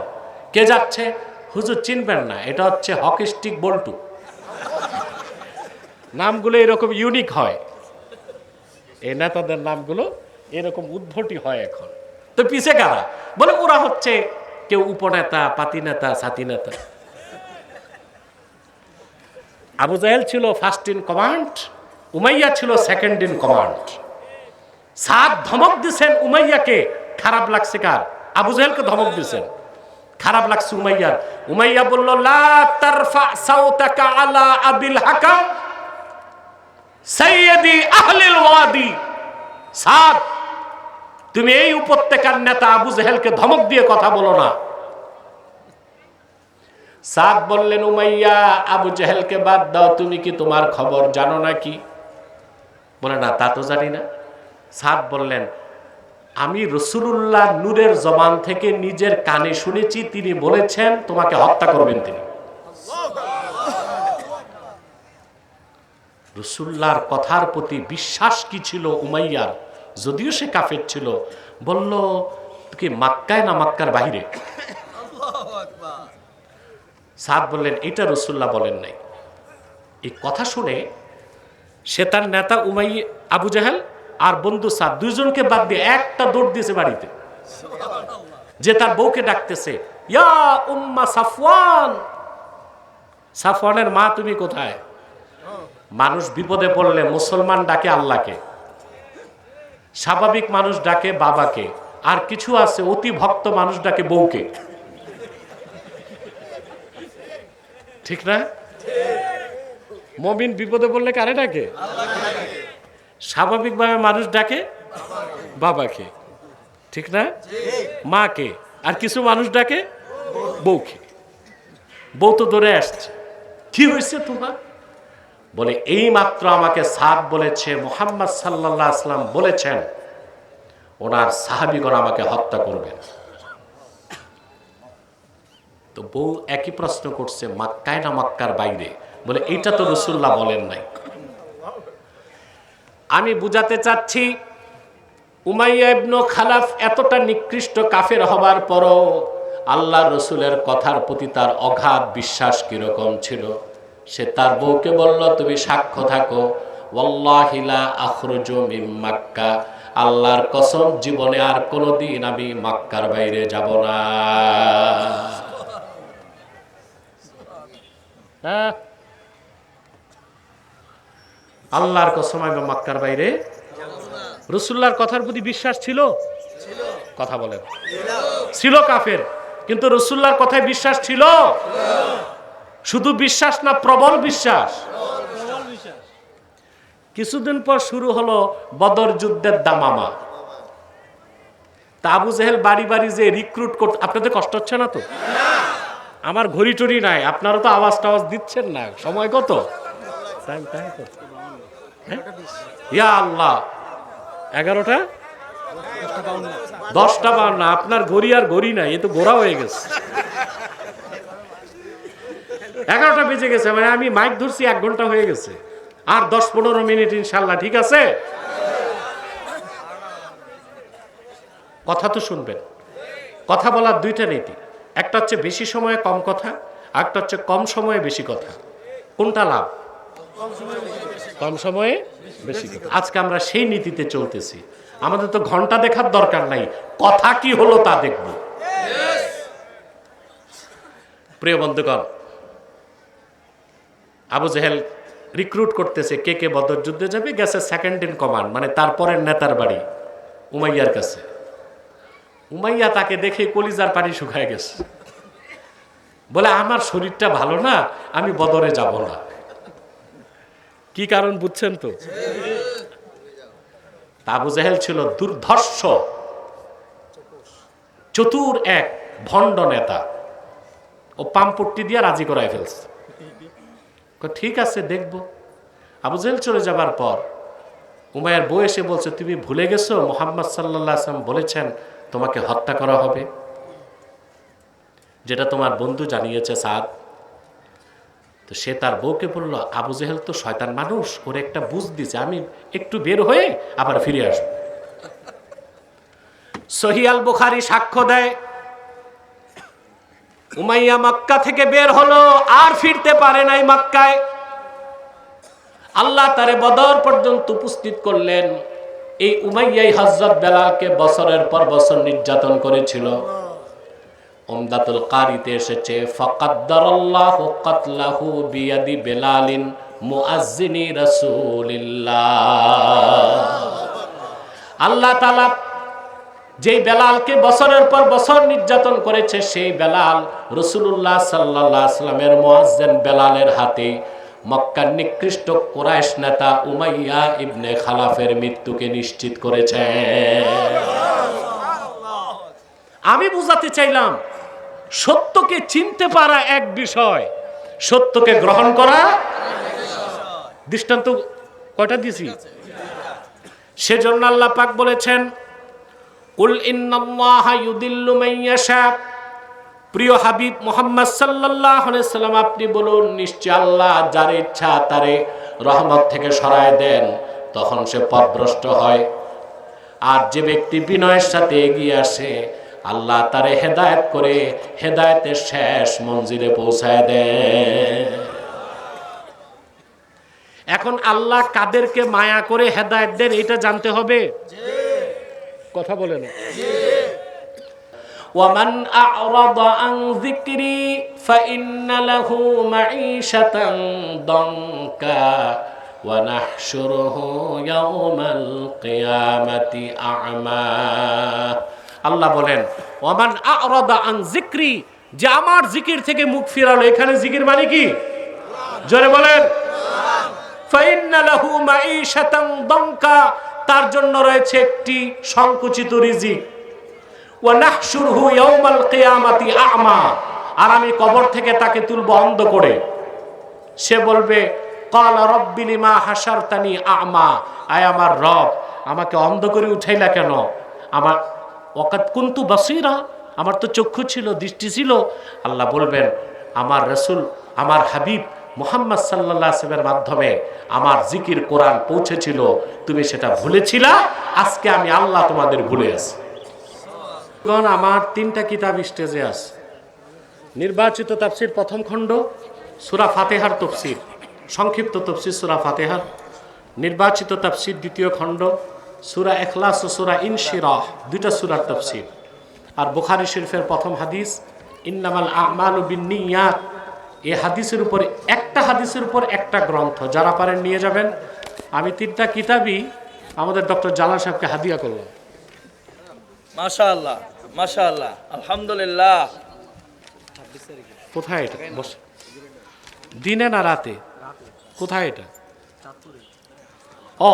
কে যাচ্ছে? হুজুর চিনবেন না, এটা হচ্ছে হকি স্টিক বল্টু। নামগুলো এরকম ইউনিক হয়, এই নেতাদের নামগুলো এরকম উদ্ভটি হয় এখন। তো পিছে কারা? বলে ওরা হচ্ছে কেউ উপনেতা, পাতি নেতা, সাথী নেতা। আবু জাহেল ছিল ফার্স্ট ইন কমান্ড, উমাইয়া ছিল সেকেন্ড ইন কমান্ড। সাদ ধমক দিছেন উমাইয়াকে, খারাপ লাগছে কার? আবু জাহেলকে ধমক দিছেন, খারাপ লাগছে উমাইয়ার। উমাইয়া বলল, লা তারফা সাউতাকা আলা আবিল হাকাম সাইয়্যিদি আহলিল ওয়াদি। সাদ, তুমি এই উপত্যকার নেতা আবু জাহেলকে ধমক দিয়ে কথা বলো না। সাদ বললেন, উমাইয়া, আবু জাহেলকে বাদ দাও, তুমি কি তোমার খবর জানো নাকি? বলে, না, তা তো জানি না। সাদ বললেন, আমি রাসূলুল্লাহ নূরের জবান থেকে নিজের কানে শুনেছি, তিনি বলেছেন তোমাকে হত্যা করবেন তিনি। রাসূলুল্লাহর কথার প্রতি বিশ্বাস কি ছিল উমাইয়ার, যদিও সে কাফের ছিল। বলল, কি মক্কায় না মক্কার বাইরে? সাদ বললেন, এটা রাসূলুল্লাহ বলেন নাই। এই কথা শুনে সে তার নেতা উমাইয়া, আবু জাহেল আর বন্ধু সাদ, দুইজনকে বাদ দিয়ে একটা দৌড় দিয়েছে বাড়িতে, যে তার বউকে ডাকতেছে, ইয়া উম্মা সাফওয়ান, সাফওয়ানের মা তুমি কোথায়? মানুষ বিপদে পড়লে মুসলমান ডাকে আল্লাহকে, স্বাভাবিক মানুষ ডাকে বাবাকে, আর কিছু আছে অতি ভক্ত মানুষ ডাকে বউকে। ঠিক না? মুমিন বিপদে পড়লে কারে ডাকে? স্বাভাবিকভাবে মানুষ ডাকে বাবাকে, ঠিক না? মাকে, আর কিছু মানুষ ডাকে বউকে। বউ তো ধরে আসছে, কি হয়েছে তোমার? বলে, এই মাত্র আমাকে সাদ বলেছে মুহাম্মদ সাল্লাল্লাহু আলাইহি ওয়াসাল্লাম বলেছেন ওনার সাহাবীগণ আমাকে হত্যা করবেন। তো বউ একই প্রশ্ন করছে, মক্কায় না মক্কার বাইরে? বলে, এটা তো রাসূলুল্লাহ বলেন নাই। আমি বুঝাতে চাচ্ছি, উমাইয়া ইবনে খালাফ এতটা নিকৃষ্ট কাফের হবার পরও আল্লাহ রসুলের কথার প্রতি তার অগাধ বিশ্বাস কিরকম ছিল। সে তার বউকে বলল, তুমি সাক্ষ্য থাকো, ওয়াল্লাহি লা আখরুজু মিন মক্কা, আল্লাহর কসম জীবনে আর কোনোদিন আমি মক্কার বাইরে যাব না। হ্যাঁ, আল্লাহর কসম আমি মক্কার বাইরে রাসূলুল্লাহর কথার প্রতি বিশ্বাস ছিল? কথা বলেন। ছিল কাফের, কিন্তু রাসূলুল্লাহর কথায় বিশ্বাস ছিল? শুধু বিশ্বাস না, প্রবল বিশ্বাস। কিছুদিন পর শুরু হলো বদর যুদ্ধের দামামা। তা আবু জেহেল বাড়ি বাড়ি যে রিক্রুট করতে, আপনাদের কষ্ট হচ্ছে না তো? আমার ঘড়ি টড়ি নাই, আপনারা তো আওয়াজ টাওয়াজ দিচ্ছেন না। সময় কত? টাইম কত? ইয়া আল্লাহ, 11টা 10টা 52। আপনার ঘড়ি আর ঘড়ি নাই, এ তো গোড়া হয়ে গেছে। 11টা বেজে গেছে, মানে আমি মাইক ধরছি 1 ঘন্টা হয়ে গেছে, আর 10-15 মিনিট ইনশাল্লাহ, ঠিক আছে? কথা তো শুনবেন। কথা বলার দুইটা নীতি, একটা হচ্ছে বেশি সময়ে কম কথা, আর একটা হচ্ছে কম সময়ে বেশি কথা। কোনটা লাভ? কম সময়ে বেশি কথা। আজকে আমরা সেই নীতিতে চলতেছি। আমাদের তো ঘন্টা দেখার দরকার নাই, কথা কি হলো তা দেখব। প্রিয় বন্ধুগণ, আবু জেহেল রিক্রুট করতেছে কে কে বদর যুদ্ধে যাবে। গেছে সেকেন্ড ইন কমান্ড, মানে তারপরের নেতার বাড়ি উমাইয়ার কাছে। উমাইয়া তাকে দেখে কলিজার পানি শুকায় গেছে, বলে আমার শরীরটা ভালো না, আমি বদরে যাব না। কি কারণ বুঝছেন তো? আবু জেহেল ছিল দুর্ধর্ষ, চতুর এক ভণ্ড নেতা। ও পামপট্টি দিয়ে রাজি করায় ফেলছে। ঠিক আছে, দেখব। আবু জেহেল চলে যাবার পর উমাইয়ার বউ এসে বলছে, তুমি ভুলে গেছো মুহাম্মদ সাল্লাল্লাহু আলাইহি ওয়াসাল্লাম বলেছেন তোমাকে হত্যা করা হবে, যেটা তোমার বন্ধু জানিয়েছে সাদ। তো সে তার বউকে বলল, আবু জেহেল তো শয়তান মানুষ, ওর একটা বুঝ দিছে, আমি একটু বের হয়ে আবার ফিরে আসব। সহিহ আল বুখারী সাক্ষ্য দেয়, উমাইয়া মক্কা থেকে বের হলো, আর ফিরতে পারে নাই মক্কায়। আল্লাহ তারে বদর পর্যন্ত উপস্থিত করলেন। এই উমাইয়াই হযরত বেলালকে বছরের পর বছর নির্যাতন করেছিল। উমদাতুল কারিতে এসেছে, ফাকাদ্দারাল্লাহু কাতলাহু বিয়াদি বেলালিন মুআজ্জিনি রাসূলিল্লাহ। আল্লাহ তাআলা যেই বেলালকে বছরের পর বছর নির্যাতন করেছে, সেই বেলাল রাসূলুল্লাহ সাল্লাল্লাহু আলাইহি ওয়াসাল্লামের মুয়াজ্জিন বেলালের হাতে মক্কার নিকৃষ্ট কুরাইশ নেতা উমাইয়া ইবনে খালাফের মৃত্যুকে নিশ্চিত করেছে। আমি বুঝাতে চাইলাম, সত্যকে চিনতে পারা এক বিষয়, সত্যকে গ্রহণ করা। দৃষ্টান্ত কয়টা দিছি? সেজন্য আল্লাহ পাক বলেছেন, কুল ইন্নাল্লাহা ইউদিল্লু মান ইয়াশা। প্রিয় হাবিব মুহাম্মদ সাল্লাল্লাহু আলাইহি সাল্লাম, আপনি বলুন, নিশ্চয় আল্লাহ যার ইচ্ছা তারে রহমত থেকে সরায় দেন, তখন সে পথভ্রষ্ট হয়। আর যে ব্যক্তি বিনয়ের সাথে এগিয়ে আসে, আল্লাহ তারে হেদায়েত করে হেদায়েতের শেষ মঞ্জিলে পৌঁছায় দেন। এখন আল্লাহ কাদেরকে মায়া করে হেদায়েত দেন এটা জানতে হবে। কথা বলেন। ওয়ামান আ'রাদা আন যিকরি ফাইন্না লাহু মাঈশাতান দানকা ওয়া নাহশুরুহু ইয়াওমাল কিয়ামাতি আ'মা। আল্লাহ বলেন, ওয়ামান আ'রাদা আন যিকরি, যে আমার জিকির থেকে মুখ ফিরালো। এখানে জিকির মানে কি? জোরে বলেন। ফাইন্না লাহু মাঈশাতান দানকা, তার জন্য রয়েছে একটি সংকুচিত রিজিক। ওয়া নাহশুরুহু ইয়াওমাল কিয়ামাতি আ'মা, আর আমি কবর থেকে তাকে তুলব অন্ধ করে। সে বলবে, ক্বালা রাব্বি লিমা হাশারতানি আ'মা, আয় আমার রব, আমাকে অন্ধ করে উঠাইলা কেন? আমার ওয়াকাদ কুনতু বাসীরা, আমার তো চক্ষু ছিল, দৃষ্টি ছিল। আল্লাহ বলবেন, আমার রাসূল, আমার হাবিব মুহাম্মদ সাল্লাল্লাহু আলাইহি ওয়াসাল্লামের মাধ্যমে আমার জিকির কোরআন পৌঁছেছিল, তুমি সেটা ভুলেছিলা, আজকে আমি আল্লাহ তোমাদের ভুলে আছি। আমার 3টা কিতাব স্টেজে আছে। নির্বাচিত তাফসীর প্রথম খণ্ড, সূরা ফাতিহার তাফসীর, সংক্ষিপ্ত তাফসীর সূরা ফাতিহার। নির্বাচিত তাফসীর দ্বিতীয় খণ্ড, সূরা ইখলাস ও সূরা ইনশিরাহ, 2টা সূরার তাফসীর। আর বুখারী শরীফের প্রথম হাদিস, ইন্নামাল আমালু বিন্নিয়াত, এই হাদিসের উপরে একটা হাদিসের উপর একটা গ্রন্থ যারা পারেন নিয়ে যাবেন। আমি 3টা কিতাবই আমাদের ডক্টর জালাল সাহেবকে হাদিয়া করলাম। মাশাআল্লাহ মাশাআল্লাহ আলহামদুলিল্লাহ। কোথায় এটা? বস, দিনে না রাতে? কোথায় এটা? ও,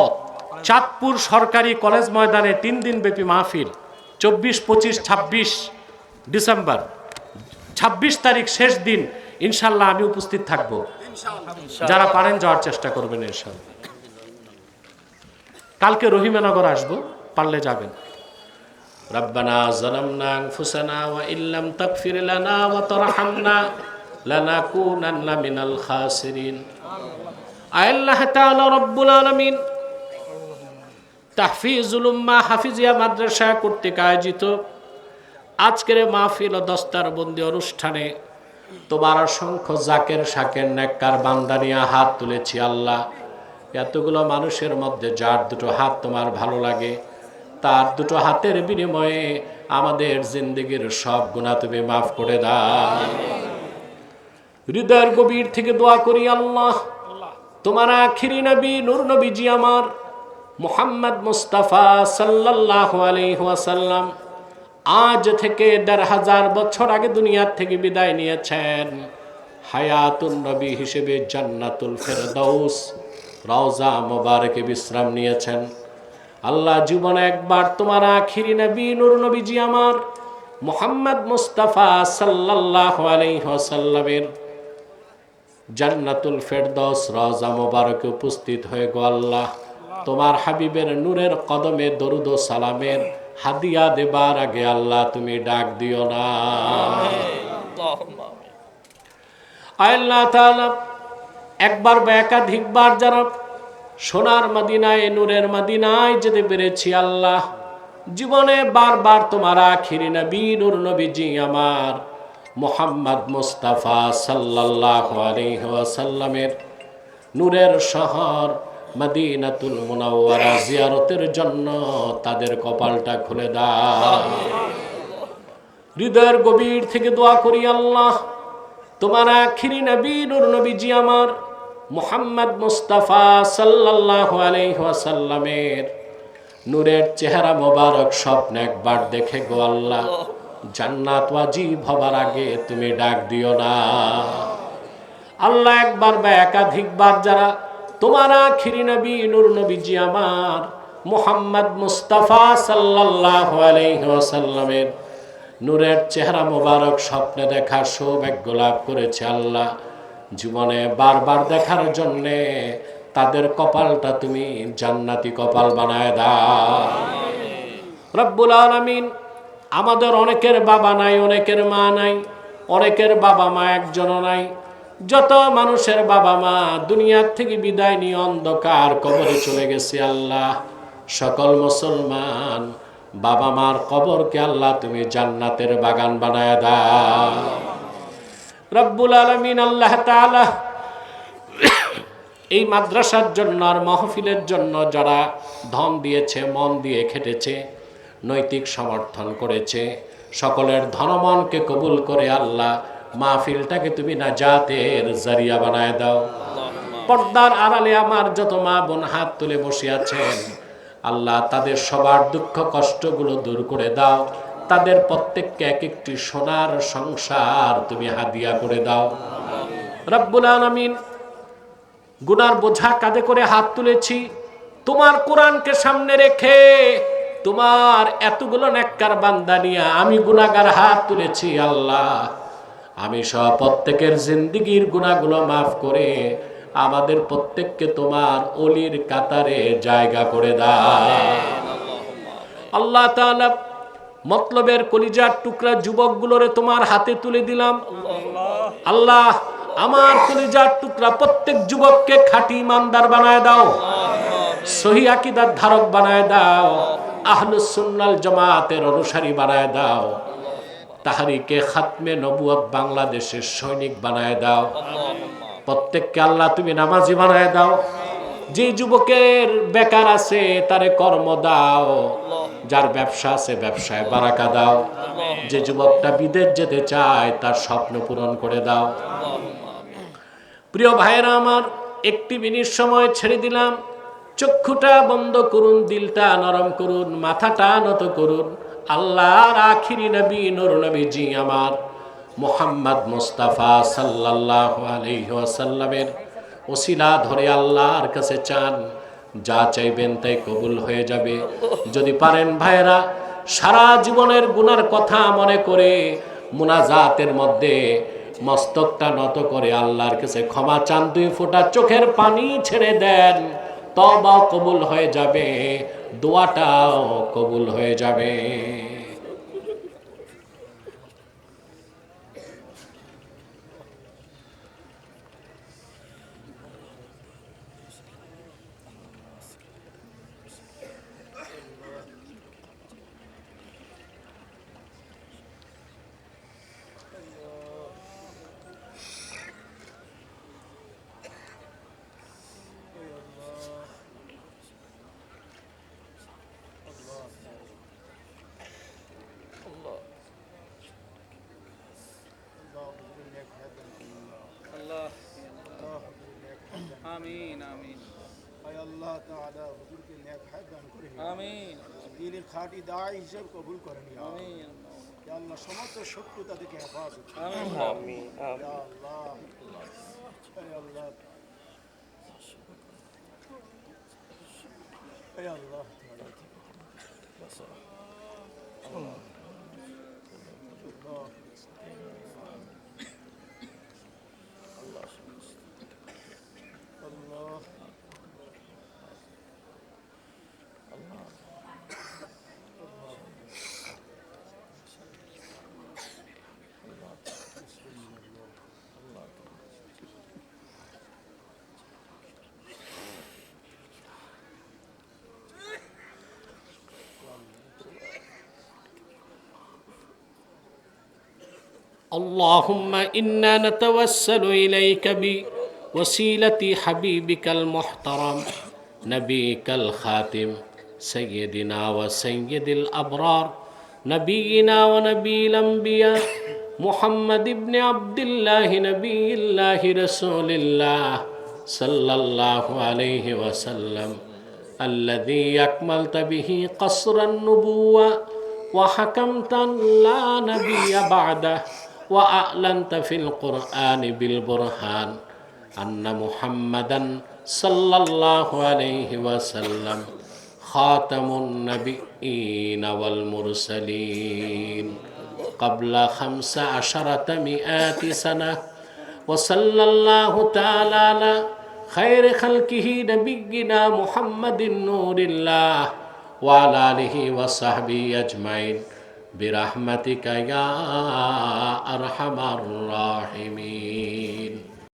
চাঁদপুর সরকারি কলেজ ময়দানে 3 দিন ব্যাপী মাহফিল, 24, 25, 26 ডিসেম্বর। 26 তারিখ শেষ দিন, ইনশাল্লাহ আমি উপস্থিত থাকব। যারা পারেন যাওয়ার চেষ্টা করবেন ইনশাল্লাহ। কালকে রহিমানগর আসবো, পারলে যাবেন। রব্বানা যালামনা আনফুসানা ওয়া ইল্লাম তাগফির লানা ওয়া তারহামনা লানাকুনান্না মিনাল খাসিরিন। আল্লাহ তাআলা রব্বুল আলামিন তাহফিজুল উম্মাহ হাফিজিয়া মাদ্রাসা কর্তৃক আয়োজিত আজকের মাহফিল ও দস্তারবন্দি অনুষ্ঠানে তোমার অসংখ্য জাকের শাকের নেককার বান্দা নিয়ে হাত তুলেছি আল্লাহ। এতগুলো মানুষের মধ্যে যার দুটো হাত তোমার ভালো লাগে, তার দুটো হাতের বিনিময়ে আমাদের জিন্দেগির সব গুনাহ তুমি মাফ করে দাও। হৃদয়ের গভীর থেকে দোয়া করি আল্লাহ, তোমার আখিরি নবী নূর নবীজি আমার মুহাম্মদ মুস্তাফা সাল্লাল্লাহু আলাইহি ওয়াসাল্লাম আজ থেকে ১৫০০ বছর আগে দুনিয়ার থেকে বিদায় নিয়েছেন। হায়াতুন নবী হিসেবে জান্নাতুল ফেরদাউস রওজা মোবারকে বিশ্রাম নিয়েছেন। আল্লাহ, জীবনে একবার তোমার আখিরি নবী নূর নবীজি আমার মুহাম্মদ মুস্তাফা সাল্লাল্লাহু আলাইহি ওয়াসাল্লামের জান্নাতুল ফেরদাউস রওজা মোবারকে উপস্থিত হয়ে গো আল্লাহ, তোমার হাবিবের নূরের কদমে দরুদ ও সালামের হাদিয়া দেবার আগে আল্লাহ তুমি ডাক দিও না। আল্লাহ তাআলা একবার বা একাধিকবার যারা সোনার মদিনায় নূরের মদিনায় যেতে পেরেছি আল্লাহ, জীবনে বারবার তোমার আখিরি নবী নূর নবীজি আমার মুহাম্মদ মুস্তাফা সাল্লাল্লাহু আলাইহি ওয়াসাল্লামের নূরের শহর মদিনাতুল মুনাওয়ারা জিয়ারতের জন্য তাদের কপালটা খুলে দাও। হৃদয়ের গভীর থেকে দোয়া করি আল্লাহ, তোমার আখিরি নবী নূর নবীজি আমার মুহাম্মদ মুস্তাফা সাল্লাল্লাহু আলাইহি ওয়াসাল্লামের নূরের চেহারা মোবারক স্বপ্ন একবার দেখে গো আল্লাহ, জান্নাত ওয়াজিব হবার আগে তুমি ডাক দিও না আল্লাহ। একবার বা একাধিকবার যারা তোমার আখিরি নবী নূর নবীজি আমার মুহাম্মদ মুস্তাফা সাল্লাল্লাহু আলাইহি ওয়াসাল্লামের নূরের চেহারা মোবারক স্বপ্নে দেখার সৌভাগ্য লাভ করেছে আল্লাহ, জীবনে বারবার দেখার জন্যে তাদের কপালটা তুমি জান্নাতি কপাল বানায় দাও রব্বুল আলামিন। আমাদের অনেকের বাবা নাই, অনেকের মা নাই, অনেকের বাবা মা একজনও নাই। যত মানুষের বাবা মা দুনিয়ার থেকে বিদায় নিয়ে অন্ধকার কবরে চলে গেছে আল্লাহ, সকল মুসলমান বাবা মার কবরকে আল্লাহ তুমি জান্নাতের বাগান বানায় দাও রব্বুল আলামিন। আল্লাহ তাআলা এই মাদ্রাসার জন্য আর মাহফিলের জন্য যারা ধন দিয়েছে, মন দিয়ে খেটেছে, নৈতিক সমর্থন করেছে, সকলের ধনমনকে কবুল করে আল্লাহ মাহফিলটাকে তুমি নাজাতের জারিয়া বানায় দাও। পর্দার আড়ালে আমার যত মা বোন হাত তুলে বসে আছেন আল্লাহ, তাদের সবার দুঃখ কষ্টগুলো দূর করে দাও। তাদের প্রত্যেককে এক একটি সোনার সংসার তুমি হাদিয়া করে দাও রব্বুল আলামিন। গুনার বোঝা কাঁধে করে হাত তুলেছি, তোমার কোরআনকে সামনে রেখে তোমার এতগুলো নেককার বান্দা নিয়ে আমি গুনাহগার হাত তুলেছি আল্লাহ। আমি সব প্রত্যেকের জিন্দেগির গুনাহগুলো মাফ করে আমাদের প্রত্যেককে তোমার ওলির কাতারে জায়গা করে দাও আল্লাহ তাআলা। মতলবের কলিজার টুকরা যুবকগুলোরে তোমার হাতে তুলে দিলাম আল্লাহ। আমার কলিজার টুকরা প্রত্যেক যুবককে খাঁটি ইমানদার বানায় দাও, সহি আকীদার ধারক বানায় দাও, আহলুস সুন্নাল জামাতের অনুসারী বানায় দাও, তাহরিকে খাতমে নবুয়ত বাংলাদেশের সৈনিক বানায় দাও। প্রত্যেককে আল্লাহ তুমি নামাজি বানায় দাও। যে যুবকের বেকার আছে তারে কর্ম দাও, যার ব্যবসা আছে ব্যবসায় বারাকা দাও। যে যুবকটা বিদেশ যেতে চায় তার স্বপ্ন পূরণ করে দাও। প্রিয় ভাইয়েরা আমার, একটি মিনিট সময় ছেড়ে দিলাম। চক্ষুটা বন্ধ করুন, দিলটা নরম করুন, মাথাটা নত করুন। আল্লাহর আখিরি নবী নূর নবীজি আমার মুহাম্মদ মুস্তাফা সাল্লাল্লাহু আলাইহি ওয়াসাল্লামের ওসিলা ধরে আল্লাহর কাছে চান, যা চাইবেন তাই কবুল হয়ে যাবে। যদি পারেন ভাইয়েরা, সারা জীবনের গুনার কথা মনে করে মুনাজাতের মধ্যে মস্তকটা নত করে আল্লাহর কাছে ক্ষমা চান, 2 ফোঁটা চোখের পানি ছেড়ে দেন, তওবাও কবুল হয়ে যাবে, দোয়াটাও কবুল হয়ে যাবে। আল্লাহ আমিন আমিন আয় আল্লাহ তাআলা হুজুরকে নেক হায়াত দান করেন। আমিন দিনের খাঁটি দাঈ হিসেবে কবুল করেন। আমিন ইয়া আল্লাহ সমস্ত শত্রুতা থেকে হেফাজত করুন। আমিন ইয়া আল্লাহ আয় আল্লাহ আয় আল্লাহ আল্লাহ اللهم إنا نتوسل إليك بوسيلة حبيبك المحترم نبيك الخاتم سيدنا وسيد الأبرار نبينا ونبي الأنبياء محمد بن عبد الله نبي الله رسول الله صلى الله عليه وسلم الذي أكملت به قصر النبوة وحكمت لا نبي بعده وأعلنت في القرآن بالبرهان أن محمدا صلى الله عليه وسلم خاتم النبيين والمرسلين قبل 1500 سنة وصلى الله تعالى على خير خلقه نبينا محمد نور الله وعلى آله وصحبه أجمعين برحمتك يا أرحم الراحمين